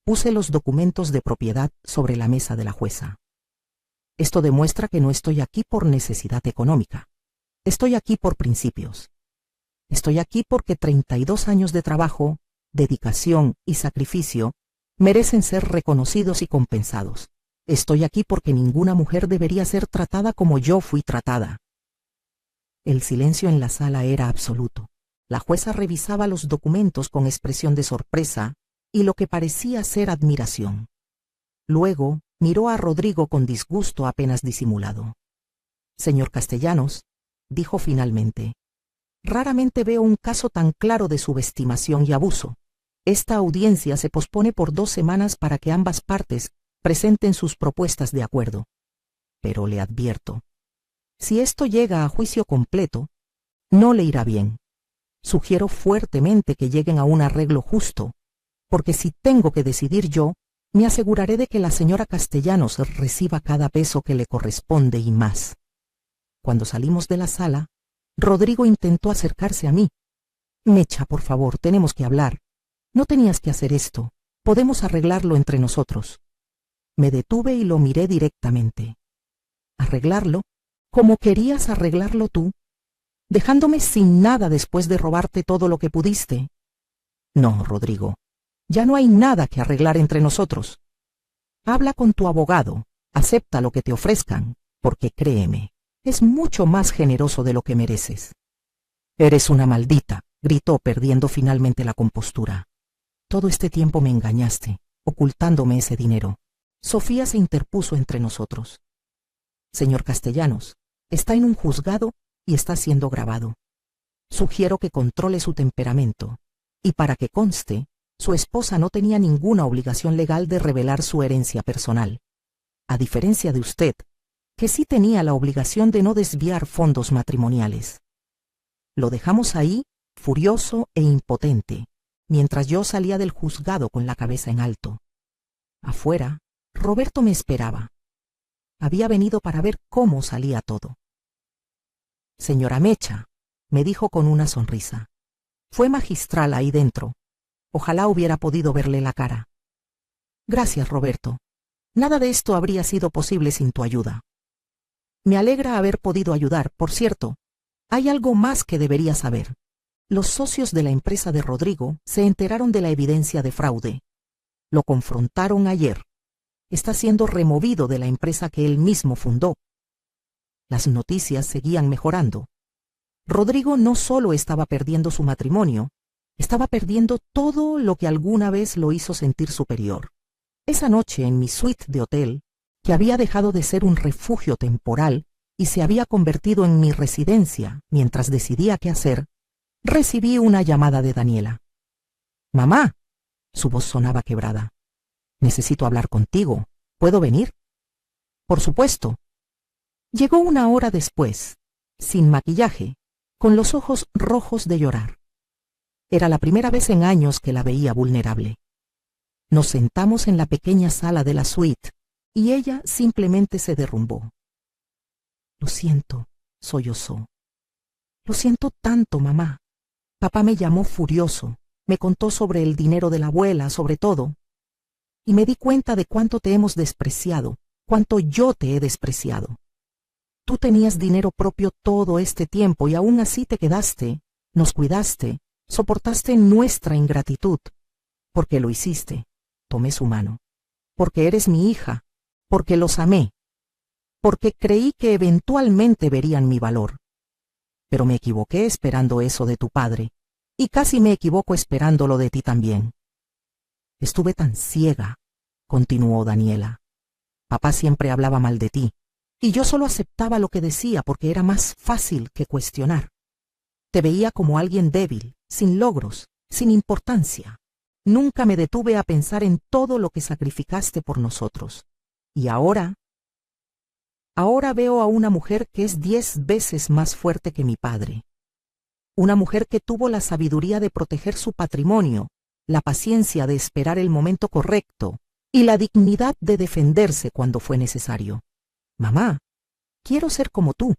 Puse los documentos de propiedad sobre la mesa de la jueza. Esto demuestra que no estoy aquí por necesidad económica. Estoy aquí por principios. Estoy aquí porque 32 años de trabajo, dedicación y sacrificio merecen ser reconocidos y compensados. Estoy aquí porque ninguna mujer debería ser tratada como yo fui tratada. El silencio en la sala era absoluto. La jueza revisaba los documentos con expresión de sorpresa y lo que parecía ser admiración. Luego miró a Rodrigo con disgusto apenas disimulado. «Señor Castellanos», dijo finalmente, «raramente veo un caso tan claro de subestimación y abuso. Esta audiencia se pospone por 2 semanas para que ambas partes presenten sus propuestas de acuerdo. Pero le advierto, si esto llega a juicio completo, no le irá bien. Sugiero fuertemente que lleguen a un arreglo justo, porque si tengo que decidir yo, me aseguraré de que la señora Castellanos reciba cada peso que le corresponde y más». Cuando salimos de la sala, Rodrigo intentó acercarse a mí. «Mecha, por favor, tenemos que hablar. No tenías que hacer esto. Podemos arreglarlo entre nosotros». Me detuve y lo miré directamente. ¿Arreglarlo? ¿Cómo querías arreglarlo tú? ¿Dejándome sin nada después de robarte todo lo que pudiste? No, Rodrigo. Ya no hay nada que arreglar entre nosotros. Habla con tu abogado, acepta lo que te ofrezcan, porque créeme, es mucho más generoso de lo que mereces. Eres una maldita, gritó perdiendo finalmente la compostura. Todo este tiempo me engañaste, ocultándome ese dinero. Sofía se interpuso entre nosotros. Señor Castellanos, está en un juzgado y está siendo grabado. Sugiero que controle su temperamento, y para que conste, su esposa no tenía ninguna obligación legal de revelar su herencia personal, a diferencia de usted, que sí tenía la obligación de no desviar fondos matrimoniales. Lo dejamos ahí, furioso e impotente, mientras yo salía del juzgado con la cabeza en alto. Afuera, Roberto me esperaba. Había venido para ver cómo salía todo. «Señora Mecha», me dijo con una sonrisa. «Fue magistral ahí dentro. Ojalá hubiera podido verle la cara». «Gracias, Roberto. Nada de esto habría sido posible sin tu ayuda». «Me alegra haber podido ayudar. Por cierto, hay algo más que debería saber. Los socios de la empresa de Rodrigo se enteraron de la evidencia de fraude. Lo confrontaron ayer. Está siendo removido de la empresa que él mismo fundó». Las noticias seguían mejorando. Rodrigo no solo estaba perdiendo su matrimonio, estaba perdiendo todo lo que alguna vez lo hizo sentir superior. Esa noche en mi suite de hotel, que había dejado de ser un refugio temporal y se había convertido en mi residencia mientras decidía qué hacer, recibí una llamada de Daniela. «Mamá», su voz sonaba quebrada, «necesito hablar contigo. ¿Puedo venir?» «Por supuesto». Llegó 1 hora después, sin maquillaje, con los ojos rojos de llorar. Era la primera vez en años que la veía vulnerable. Nos sentamos en la pequeña sala de la suite y ella simplemente se derrumbó. «Lo siento», sollozó. «Lo siento tanto, mamá. Papá me llamó furioso, me contó sobre el dinero de la abuela, sobre todo. Y me di cuenta de cuánto te hemos despreciado, cuánto yo te he despreciado. Tú tenías dinero propio todo este tiempo y aún así te quedaste, nos cuidaste, soportaste nuestra ingratitud. Porque lo hiciste», tomé su mano, «porque eres mi hija, porque los amé, porque creí que eventualmente verían mi valor. Pero me equivoqué esperando eso de tu padre, y casi me equivoco esperándolo de ti también». «Estuve tan ciega», continuó Daniela. «Papá siempre hablaba mal de ti, y yo solo aceptaba lo que decía porque era más fácil que cuestionar. Te veía como alguien débil, sin logros, sin importancia. Nunca me detuve a pensar en todo lo que sacrificaste por nosotros. Y ahora Ahora veo a una mujer que es 10 veces más fuerte que mi padre. Una mujer que tuvo la sabiduría de proteger su patrimonio, la paciencia de esperar el momento correcto y la dignidad de defenderse cuando fue necesario. Mamá, quiero ser como tú.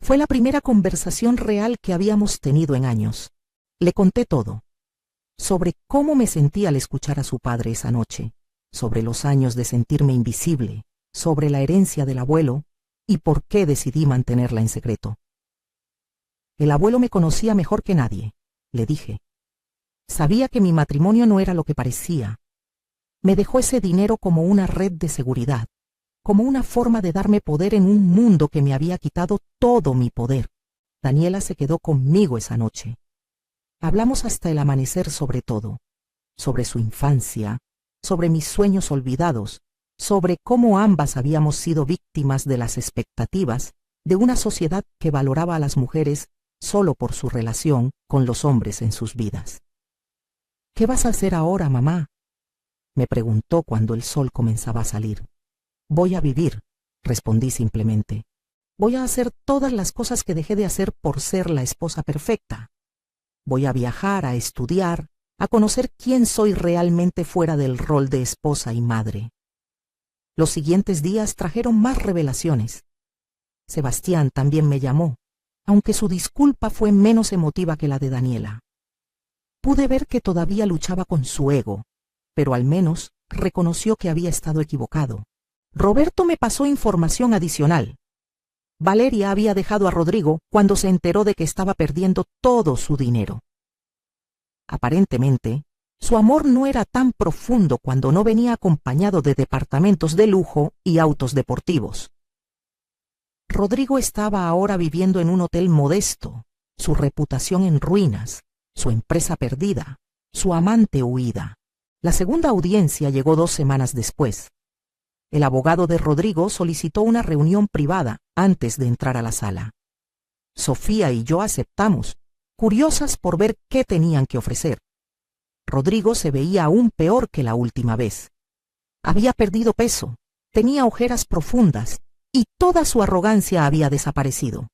Fue la primera conversación real que habíamos tenido en años. Le conté todo, sobre cómo me sentía al escuchar a su padre esa noche, sobre los años de sentirme invisible, sobre la herencia del abuelo y por qué decidí mantenerla en secreto. El abuelo me conocía mejor que nadie, le dije. Sabía que mi matrimonio no era lo que parecía. Me dejó ese dinero como una red de seguridad, como una forma de darme poder en un mundo que me había quitado todo mi poder. Daniela se quedó conmigo esa noche. Hablamos hasta el amanecer sobre todo, sobre su infancia, sobre mis sueños olvidados, sobre cómo ambas habíamos sido víctimas de las expectativas de una sociedad que valoraba a las mujeres solo por su relación con los hombres en sus vidas. ¿Qué vas a hacer ahora, mamá?, me preguntó cuando el sol comenzaba a salir. Voy a vivir, respondí simplemente. Voy a hacer todas las cosas que dejé de hacer por ser la esposa perfecta. Voy a viajar, a estudiar, a conocer quién soy realmente fuera del rol de esposa y madre. Los siguientes días trajeron más revelaciones. Sebastián también me llamó, aunque su disculpa fue menos emotiva que la de Daniela. Pude ver que todavía luchaba con su ego, pero al menos reconoció que había estado equivocado. Roberto me pasó información adicional. Valeria había dejado a Rodrigo cuando se enteró de que estaba perdiendo todo su dinero. Aparentemente, su amor no era tan profundo cuando no venía acompañado de departamentos de lujo y autos deportivos. Rodrigo estaba ahora viviendo en un hotel modesto, su reputación en ruinas, su empresa perdida, su amante huida. La segunda audiencia llegó 2 semanas después. El abogado de Rodrigo solicitó una reunión privada antes de entrar a la sala. Sofía y yo aceptamos, curiosas por ver qué tenían que ofrecer. Rodrigo se veía aún peor que la última vez. Había perdido peso, tenía ojeras profundas y toda su arrogancia había desaparecido.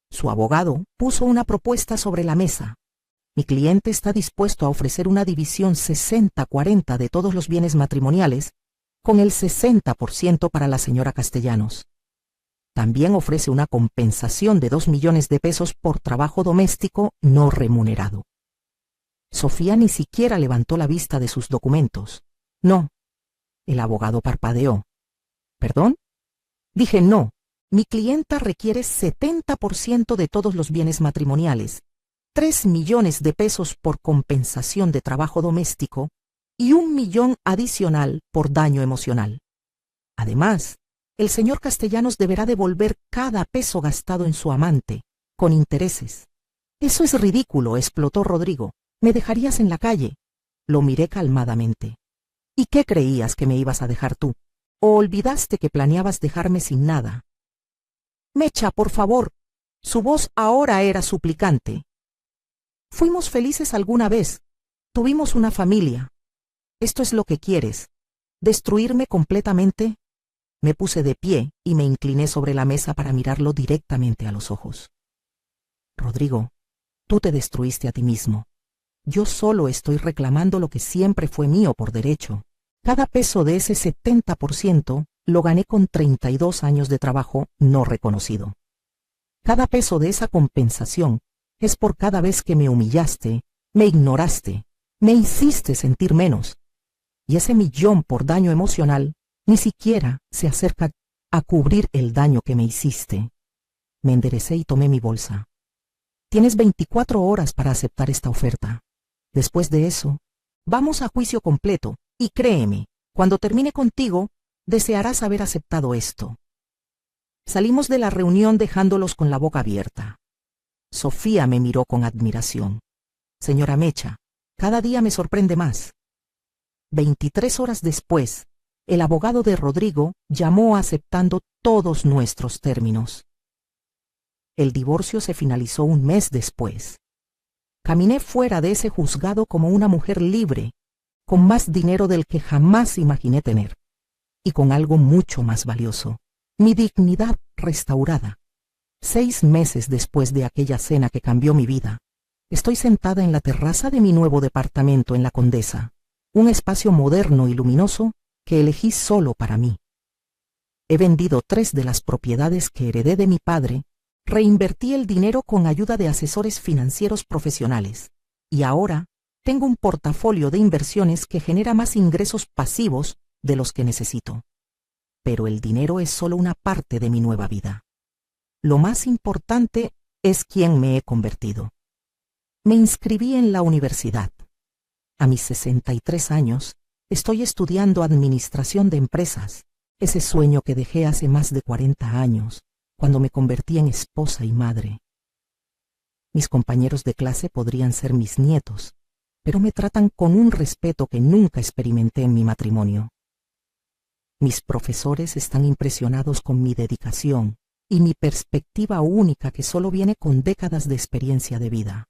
Su abogado puso una propuesta sobre la mesa. Mi cliente está dispuesto a ofrecer una división 60-40 de todos los bienes matrimoniales, con el 60% para la señora Castellanos. También ofrece una compensación de 2 millones de pesos por trabajo doméstico no remunerado. Sofía ni siquiera levantó la vista de sus documentos. No. El abogado parpadeó. ¿Perdón? Dije no. Mi clienta requiere 70% de todos los bienes matrimoniales, 3 millones de pesos por compensación de trabajo doméstico y 1 millón adicional por daño emocional. Además, el señor Castellanos deberá devolver cada peso gastado en su amante, con intereses. Eso es ridículo, explotó Rodrigo. Me dejarías en la calle. Lo miré calmadamente. ¿Y qué creías que me ibas a dejar tú? ¿O olvidaste que planeabas dejarme sin nada? Mecha, por favor. Su voz ahora era suplicante. Fuimos felices alguna vez. Tuvimos una familia. ¿Esto es lo que quieres? ¿Destruirme completamente? Me puse de pie y me incliné sobre la mesa para mirarlo directamente a los ojos. Rodrigo, tú te destruiste a ti mismo. Yo solo estoy reclamando lo que siempre fue mío por derecho. Cada peso de ese 70% lo gané con 32 años de trabajo no reconocido. Cada peso de esa compensación es por cada vez que me humillaste, me ignoraste, me hiciste sentir menos. Y ese millón por daño emocional ni siquiera se acerca a cubrir el daño que me hiciste. Me enderecé y tomé mi bolsa. Tienes 24 horas para aceptar esta oferta. Después de eso, vamos a juicio completo, y créeme, cuando termine contigo, desearás haber aceptado esto. Salimos de la reunión dejándolos con la boca abierta. Sofía me miró con admiración. Señora Mecha, cada día me sorprende más. 23 horas después, el abogado de Rodrigo llamó aceptando todos nuestros términos. El divorcio se finalizó 1 mes después. Caminé fuera de ese juzgado como una mujer libre, con más dinero del que jamás imaginé tener. y con algo mucho más valioso, mi dignidad restaurada. 6 meses después de aquella cena que cambió mi vida, estoy sentada en la terraza de mi nuevo departamento en La Condesa, un espacio moderno y luminoso que elegí solo para mí. He vendido 3 de las propiedades que heredé de mi padre, reinvertí el dinero con ayuda de asesores financieros profesionales, y ahora tengo un portafolio de inversiones que genera más ingresos pasivos de los que necesito. Pero el dinero es solo una parte de mi nueva vida. Lo más importante es quién me he convertido. Me inscribí en la universidad. A mis 63 años, estoy estudiando administración de empresas, ese sueño que dejé hace más de 40 años, cuando me convertí en esposa y madre. Mis compañeros de clase podrían ser mis nietos, pero me tratan con un respeto que nunca experimenté en mi matrimonio. Mis profesores están impresionados con mi dedicación y mi perspectiva única que solo viene con décadas de experiencia de vida.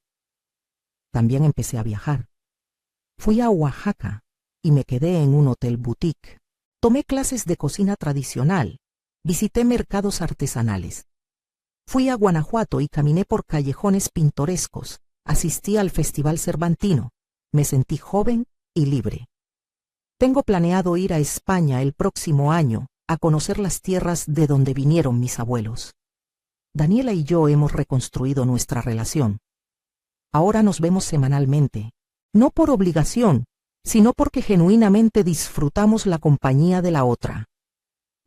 También empecé a viajar. Fui a Oaxaca y me quedé en un hotel boutique. Tomé clases de cocina tradicional, visité mercados artesanales. Fui a Guanajuato y caminé por callejones pintorescos, asistí al Festival Cervantino, me sentí joven y libre. Tengo planeado ir a España el próximo año a conocer las tierras de donde vinieron mis abuelos. Daniela y yo hemos reconstruido nuestra relación. Ahora nos vemos semanalmente, no por obligación, sino porque genuinamente disfrutamos la compañía de la otra.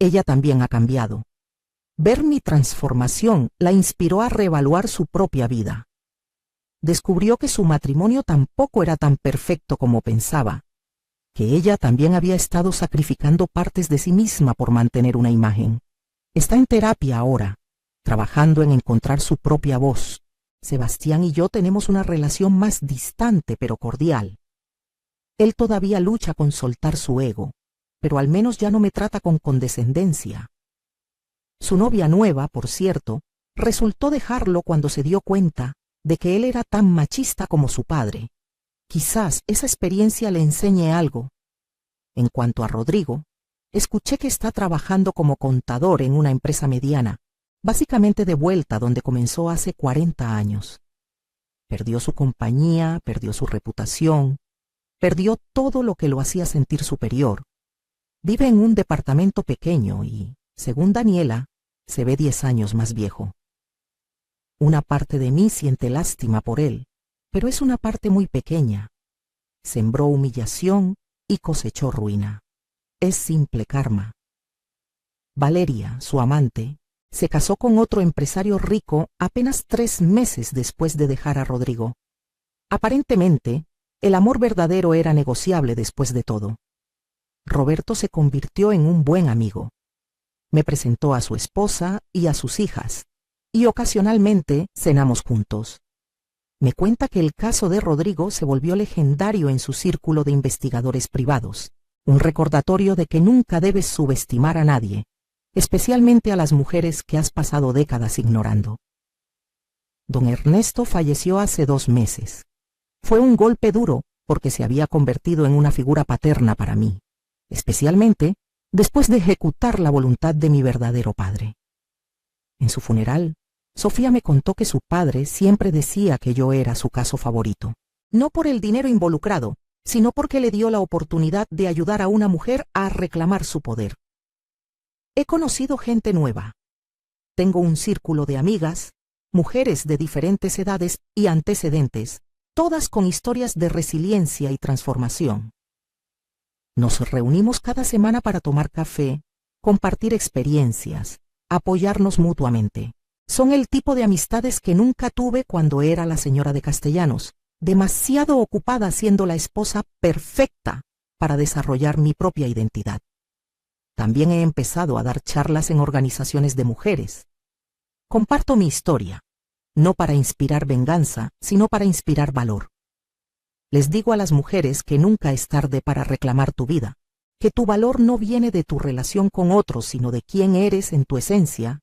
Ella también ha cambiado. Ver mi transformación la inspiró a reevaluar su propia vida. Descubrió que su matrimonio tampoco era tan perfecto como pensaba, que ella también había estado sacrificando partes de sí misma por mantener una imagen. Está en terapia ahora, trabajando en encontrar su propia voz. Sebastián y yo tenemos una relación más distante pero cordial. Él todavía lucha con soltar su ego, pero al menos ya no me trata con condescendencia. Su novia nueva, por cierto, resultó dejarlo cuando se dio cuenta de que él era tan machista como su padre. Quizás esa experiencia le enseñe algo. En cuanto a Rodrigo, escuché que está trabajando como contador en una empresa mediana, básicamente de vuelta donde comenzó hace 40 años. Perdió su compañía, perdió su reputación, perdió todo lo que lo hacía sentir superior. Vive en un departamento pequeño y, según Daniela, se ve 10 años más viejo. Una parte de mí siente lástima por él, pero es una parte muy pequeña. Sembró humillación y cosechó ruina. Es simple karma. Valeria, su amante, se casó con otro empresario rico apenas 3 meses después de dejar a Rodrigo. Aparentemente, el amor verdadero era negociable después de todo. Roberto se convirtió en un buen amigo. Me presentó a su esposa y a sus hijas, y ocasionalmente cenamos juntos. Me cuenta que el caso de Rodrigo se volvió legendario en su círculo de investigadores privados, un recordatorio de que nunca debes subestimar a nadie, especialmente a las mujeres que has pasado décadas ignorando. Don Ernesto falleció hace 2 meses. Fue un golpe duro porque se había convertido en una figura paterna para mí, especialmente después de ejecutar la voluntad de mi verdadero padre. En su funeral, Sofía me contó que su padre siempre decía que yo era su caso favorito, no por el dinero involucrado, sino porque le dio la oportunidad de ayudar a una mujer a reclamar su poder. He conocido gente nueva. Tengo un círculo de amigas, mujeres de diferentes edades y antecedentes, todas con historias de resiliencia y transformación. Nos reunimos cada semana para tomar café, compartir experiencias, apoyarnos mutuamente. Son el tipo de amistades que nunca tuve cuando era la señora de Castellanos, demasiado ocupada siendo la esposa perfecta para desarrollar mi propia identidad. También he empezado a dar charlas en organizaciones de mujeres. Comparto mi historia, no para inspirar venganza, sino para inspirar valor. Les digo a las mujeres que nunca es tarde para reclamar tu vida, que tu valor no viene de tu relación con otros, sino de quién eres en tu esencia,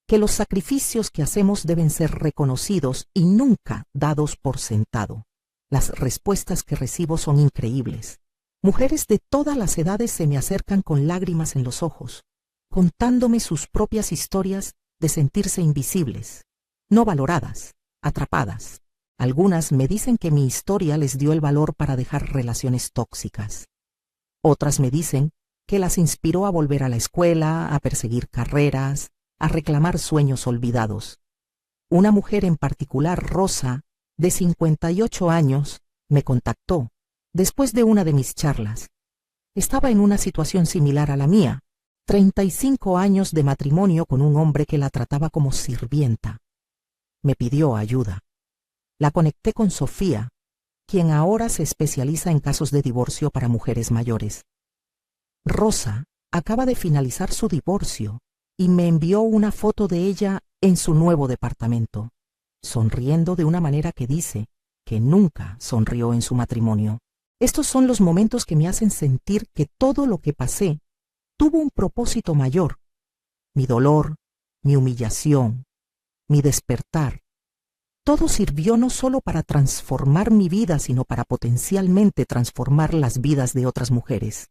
que los sacrificios que hacemos deben ser reconocidos y nunca dados por sentado. Las respuestas que recibo son increíbles. Mujeres de todas las edades se me acercan con lágrimas en los ojos, contándome sus propias historias de sentirse invisibles, no valoradas, atrapadas. Algunas me dicen que mi historia les dio el valor para dejar relaciones tóxicas. Otras me dicen que las inspiró a volver a la escuela, a perseguir carreras, a reclamar sueños olvidados. Una mujer en particular, Rosa, de 58 años, me contactó después de una de mis charlas. Estaba en una situación similar a la mía, 35 años de matrimonio con un hombre que la trataba como sirvienta. Me pidió ayuda. La conecté con Sofía, quien ahora se especializa en casos de divorcio para mujeres mayores. Rosa acaba de finalizar su divorcio y me envió una foto de ella en su nuevo departamento, sonriendo de una manera que dice que nunca sonrió en su matrimonio. Estos son los momentos que me hacen sentir que todo lo que pasé tuvo un propósito mayor. Mi dolor, mi humillación, mi despertar. Todo sirvió no solo para transformar mi vida, sino para potencialmente transformar las vidas de otras mujeres.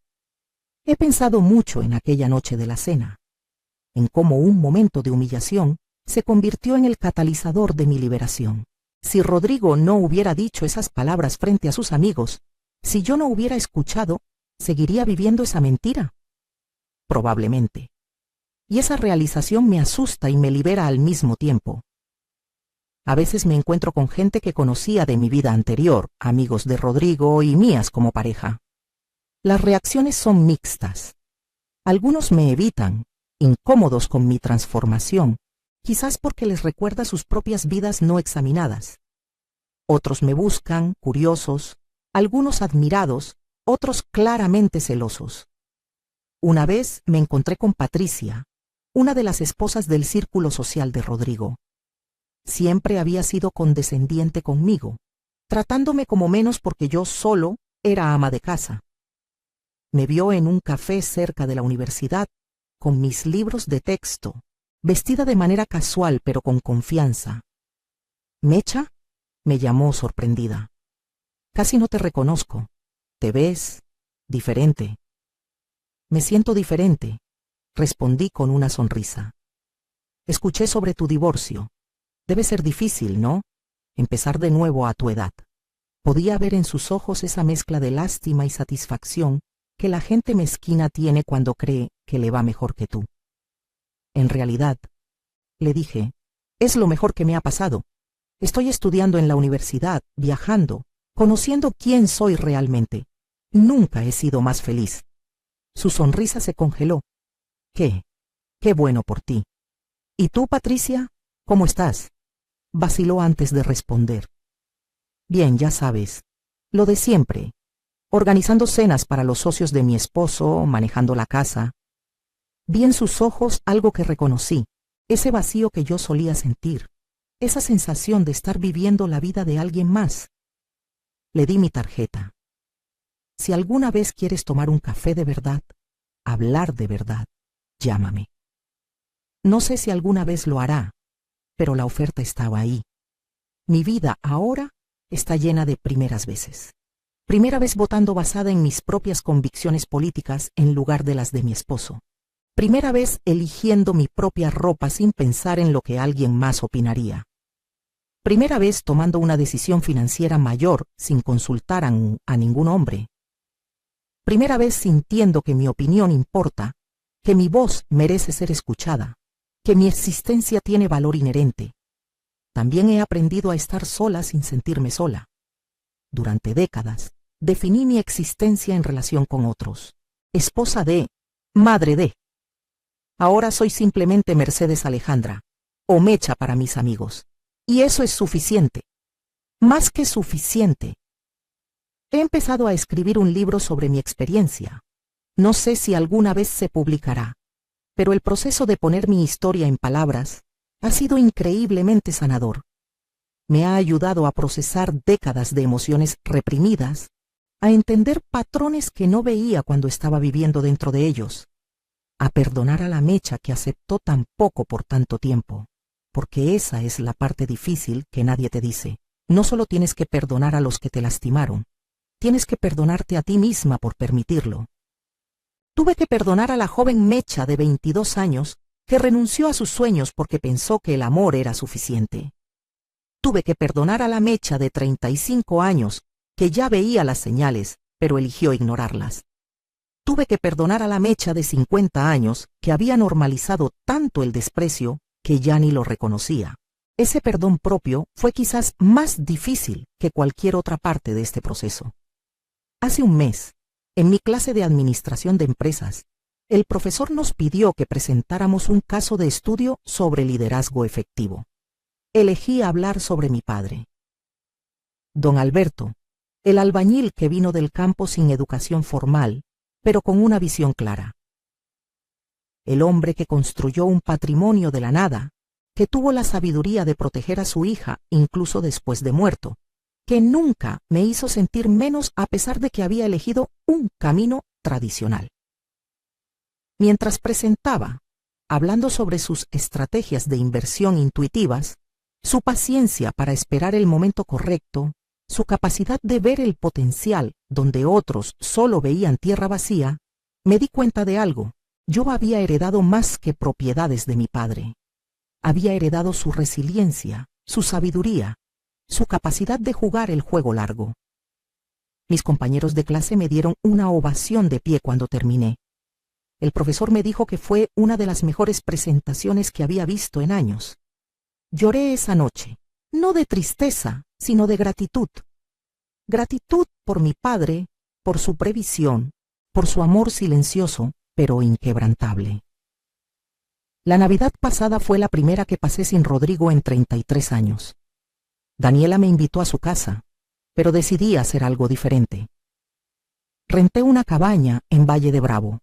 He pensado mucho en aquella noche de la cena, en cómo un momento de humillación se convirtió en el catalizador de mi liberación. Si Rodrigo no hubiera dicho esas palabras frente a sus amigos, si yo no hubiera escuchado, ¿seguiría viviendo esa mentira? Probablemente. Y esa realización me asusta y me libera al mismo tiempo. A veces me encuentro con gente que conocía de mi vida anterior, amigos de Rodrigo y mías como pareja. Las reacciones son mixtas. Algunos me evitan, incómodos con mi transformación, quizás porque les recuerda sus propias vidas no examinadas. Otros me buscan, curiosos, algunos admirados, otros claramente celosos. Una vez me encontré con Patricia, una de las esposas del círculo social de Rodrigo. Siempre había sido condescendiente conmigo, tratándome como menos porque yo solo era ama de casa. Me vio en un café cerca de la universidad, con mis libros de texto, vestida de manera casual pero con confianza. ¿Mecha? Me llamó sorprendida. Casi no te reconozco. ¿Te ves diferente? Me siento diferente, respondí con una sonrisa. Escuché sobre tu divorcio. Debe ser difícil, ¿no? Empezar de nuevo a tu edad. Podía ver en sus ojos esa mezcla de lástima y satisfacción que la gente mezquina tiene cuando cree que le va mejor que tú. En realidad, le dije, es lo mejor que me ha pasado. Estoy estudiando en la universidad, viajando, conociendo quién soy realmente. Nunca he sido más feliz. Su sonrisa se congeló. ¿Qué? Qué bueno por ti. ¿Y tú, Patricia? ¿Cómo estás? Vaciló antes de responder. Bien, ya sabes, lo de siempre. Organizando cenas para los socios de mi esposo, manejando la casa. Vi en sus ojos algo que reconocí, ese vacío que yo solía sentir, esa sensación de estar viviendo la vida de alguien más. Le di mi tarjeta. Si alguna vez quieres tomar un café de verdad, hablar de verdad, llámame. No sé si alguna vez lo hará, pero la oferta estaba ahí. Mi vida ahora está llena de primeras veces. Primera vez votando basada en mis propias convicciones políticas en lugar de las de mi esposo. Primera vez eligiendo mi propia ropa sin pensar en lo que alguien más opinaría. Primera vez tomando una decisión financiera mayor sin consultar a ningún hombre. Primera vez sintiendo que mi opinión importa, que mi voz merece ser escuchada, que mi existencia tiene valor inherente. También he aprendido a estar sola sin sentirme sola. Durante décadas, definí mi existencia en relación con otros. Esposa de, madre de. Ahora soy simplemente Mercedes Alejandra, o Mecha para mis amigos. Y eso es suficiente. Más que suficiente. He empezado a escribir un libro sobre mi experiencia. No sé si alguna vez se publicará, pero el proceso de poner mi historia en palabras ha sido increíblemente sanador. Me ha ayudado a procesar décadas de emociones reprimidas, a entender patrones que no veía cuando estaba viviendo dentro de ellos, a perdonar a la Mecha que aceptó tan poco por tanto tiempo, porque esa es la parte difícil que nadie te dice. No solo tienes que perdonar a los que te lastimaron, Tienes que perdonarte a ti misma por permitirlo. Tuve que perdonar a la joven Mecha de 22 años que renunció a sus sueños porque pensó que el amor era suficiente. Tuve que perdonar a la Mecha de 35 años que ya veía las señales, pero eligió ignorarlas. Tuve que perdonar a la Mecha de 50 años que había normalizado tanto el desprecio que ya ni lo reconocía. Ese perdón propio fue quizás más difícil que cualquier otra parte de este proceso. Hace un mes, en mi clase de administración de empresas, el profesor nos pidió que presentáramos un caso de estudio sobre liderazgo efectivo. Elegí hablar sobre mi padre. Don Alberto, el albañil que vino del campo sin educación formal, pero con una visión clara. El hombre que construyó un patrimonio de la nada, que tuvo la sabiduría de proteger a su hija incluso después de muerto, que nunca me hizo sentir menos a pesar de que había elegido un camino tradicional. Mientras presentaba, hablando sobre sus estrategias de inversión intuitivas, su paciencia para esperar el momento correcto, su capacidad de ver el potencial donde otros solo veían tierra vacía, me di cuenta de algo. Yo había heredado más que propiedades de mi padre. Había heredado su resiliencia, su sabiduría, su capacidad de jugar el juego largo. Mis compañeros de clase me dieron una ovación de pie cuando terminé. El profesor me dijo que fue una de las mejores presentaciones que había visto en años. Lloré esa noche, no de tristeza, sino de gratitud. Gratitud por mi padre, por su previsión, por su amor silencioso, pero inquebrantable. La Navidad pasada fue la primera que pasé sin Rodrigo en 33 años. Daniela me invitó a su casa, pero decidí hacer algo diferente. Renté una cabaña en Valle de Bravo.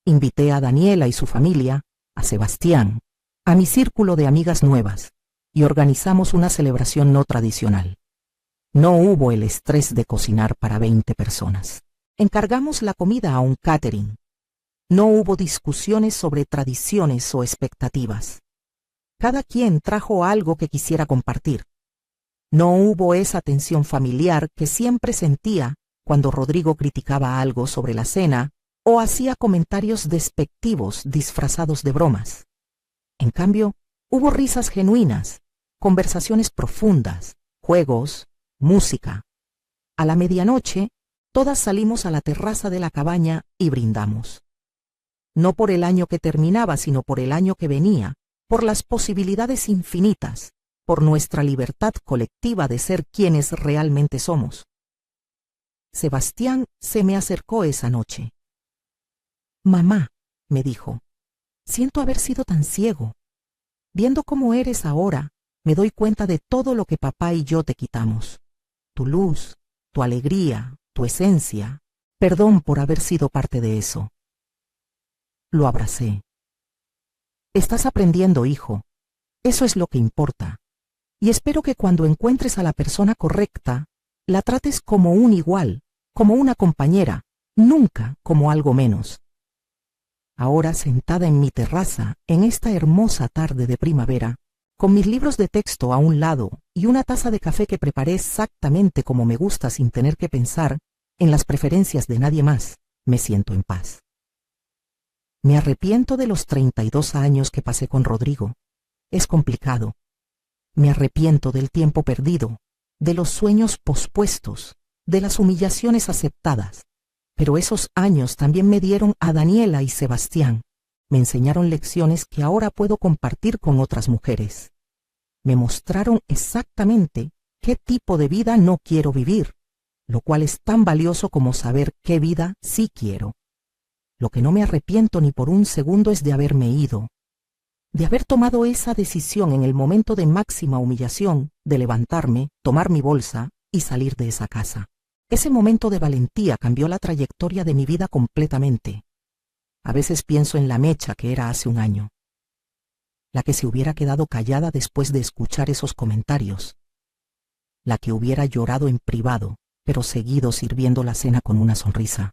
Invité a Daniela y su familia, a Sebastián, a mi círculo de amigas nuevas, y organizamos una celebración no tradicional. No hubo el estrés de cocinar para 20 personas. Encargamos la comida a un catering. No hubo discusiones sobre tradiciones o expectativas. Cada quien trajo algo que quisiera compartir. No hubo esa tensión familiar que siempre sentía cuando Rodrigo criticaba algo sobre la cena o hacía comentarios despectivos disfrazados de bromas. En cambio, hubo risas genuinas, conversaciones profundas, juegos, música. A la medianoche, todas salimos a la terraza de la cabaña y brindamos. No por el año que terminaba, sino por el año que venía, por las posibilidades infinitas, por nuestra libertad colectiva de ser quienes realmente somos. Sebastián se me acercó esa noche. «Mamá», me dijo, «siento haber sido tan ciego. Viendo cómo eres ahora, me doy cuenta de todo lo que papá y yo te quitamos. Tu luz, tu alegría, tu esencia. Perdón por haber sido parte de eso». Lo abracé. «Estás aprendiendo, hijo. Eso es lo que importa. Y espero que cuando encuentres a la persona correcta, la trates como un igual, como una compañera, nunca como algo menos». Ahora, sentada en mi terraza, en esta hermosa tarde de primavera, con mis libros de texto a un lado y una taza de café que preparé exactamente como me gusta sin tener que pensar en las preferencias de nadie más, me siento en paz. Me arrepiento de los 32 años que pasé con Rodrigo. Es complicado. Me arrepiento del tiempo perdido, de los sueños pospuestos, de las humillaciones aceptadas. Pero esos años también me dieron a Daniela y Sebastián. Me enseñaron lecciones que ahora puedo compartir con otras mujeres. Me mostraron exactamente qué tipo de vida no quiero vivir, lo cual es tan valioso como saber qué vida sí quiero. Lo que no me arrepiento ni por un segundo es de haberme ido, de haber tomado esa decisión en el momento de máxima humillación, de levantarme, tomar mi bolsa y salir de esa casa. Ese momento de valentía cambió la trayectoria de mi vida completamente. A veces pienso en la Mecha que era hace un año, la que se hubiera quedado callada después de escuchar esos comentarios, la que hubiera llorado en privado, pero seguido sirviendo la cena con una sonrisa,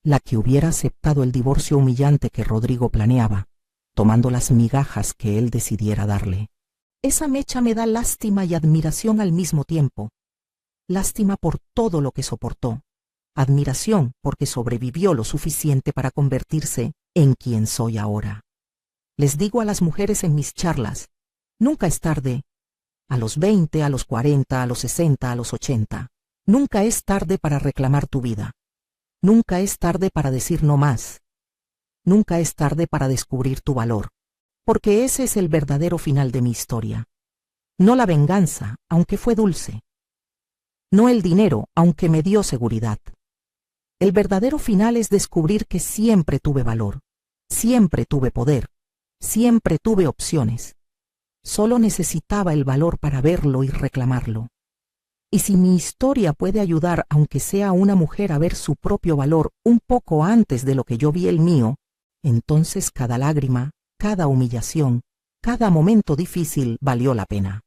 la que hubiera aceptado el divorcio humillante que Rodrigo planeaba, tomando las migajas que él decidiera darle. Esa Mecha me da lástima y admiración al mismo tiempo. Lástima por todo lo que soportó, admiración porque sobrevivió lo suficiente para convertirse en quien soy ahora. Les digo a las mujeres en mis charlas, nunca es tarde, a los 20, a los 40, a los 60, a los 80. Nunca es tarde para reclamar tu vida. Nunca es tarde para decir no más. Nunca es tarde para descubrir tu valor. Porque ese es el verdadero final de mi historia. No la venganza, aunque fue dulce. No el dinero, aunque me dio seguridad. El verdadero final es descubrir que siempre tuve valor, siempre tuve poder, siempre tuve opciones. Solo necesitaba el valor para verlo y reclamarlo. Y si mi historia puede ayudar, aunque sea a una mujer, a ver su propio valor un poco antes de lo que yo vi el mío, entonces cada lágrima, cada humillación, cada momento difícil valió la pena.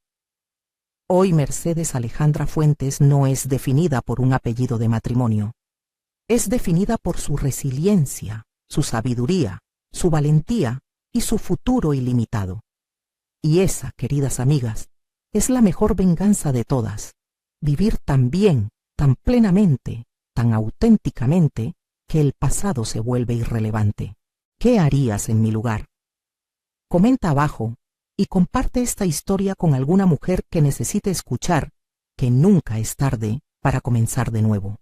Hoy Mercedes Alejandra Fuentes no es definida por un apellido de matrimonio. Es definida por su resiliencia, su sabiduría, su valentía y su futuro ilimitado. Y esa, queridas amigas, es la mejor venganza de todas. Vivir tan bien, tan plenamente, tan auténticamente, que el pasado se vuelve irrelevante. ¿Qué harías en mi lugar? Comenta abajo y comparte esta historia con alguna mujer que necesite escuchar que nunca es tarde para comenzar de nuevo.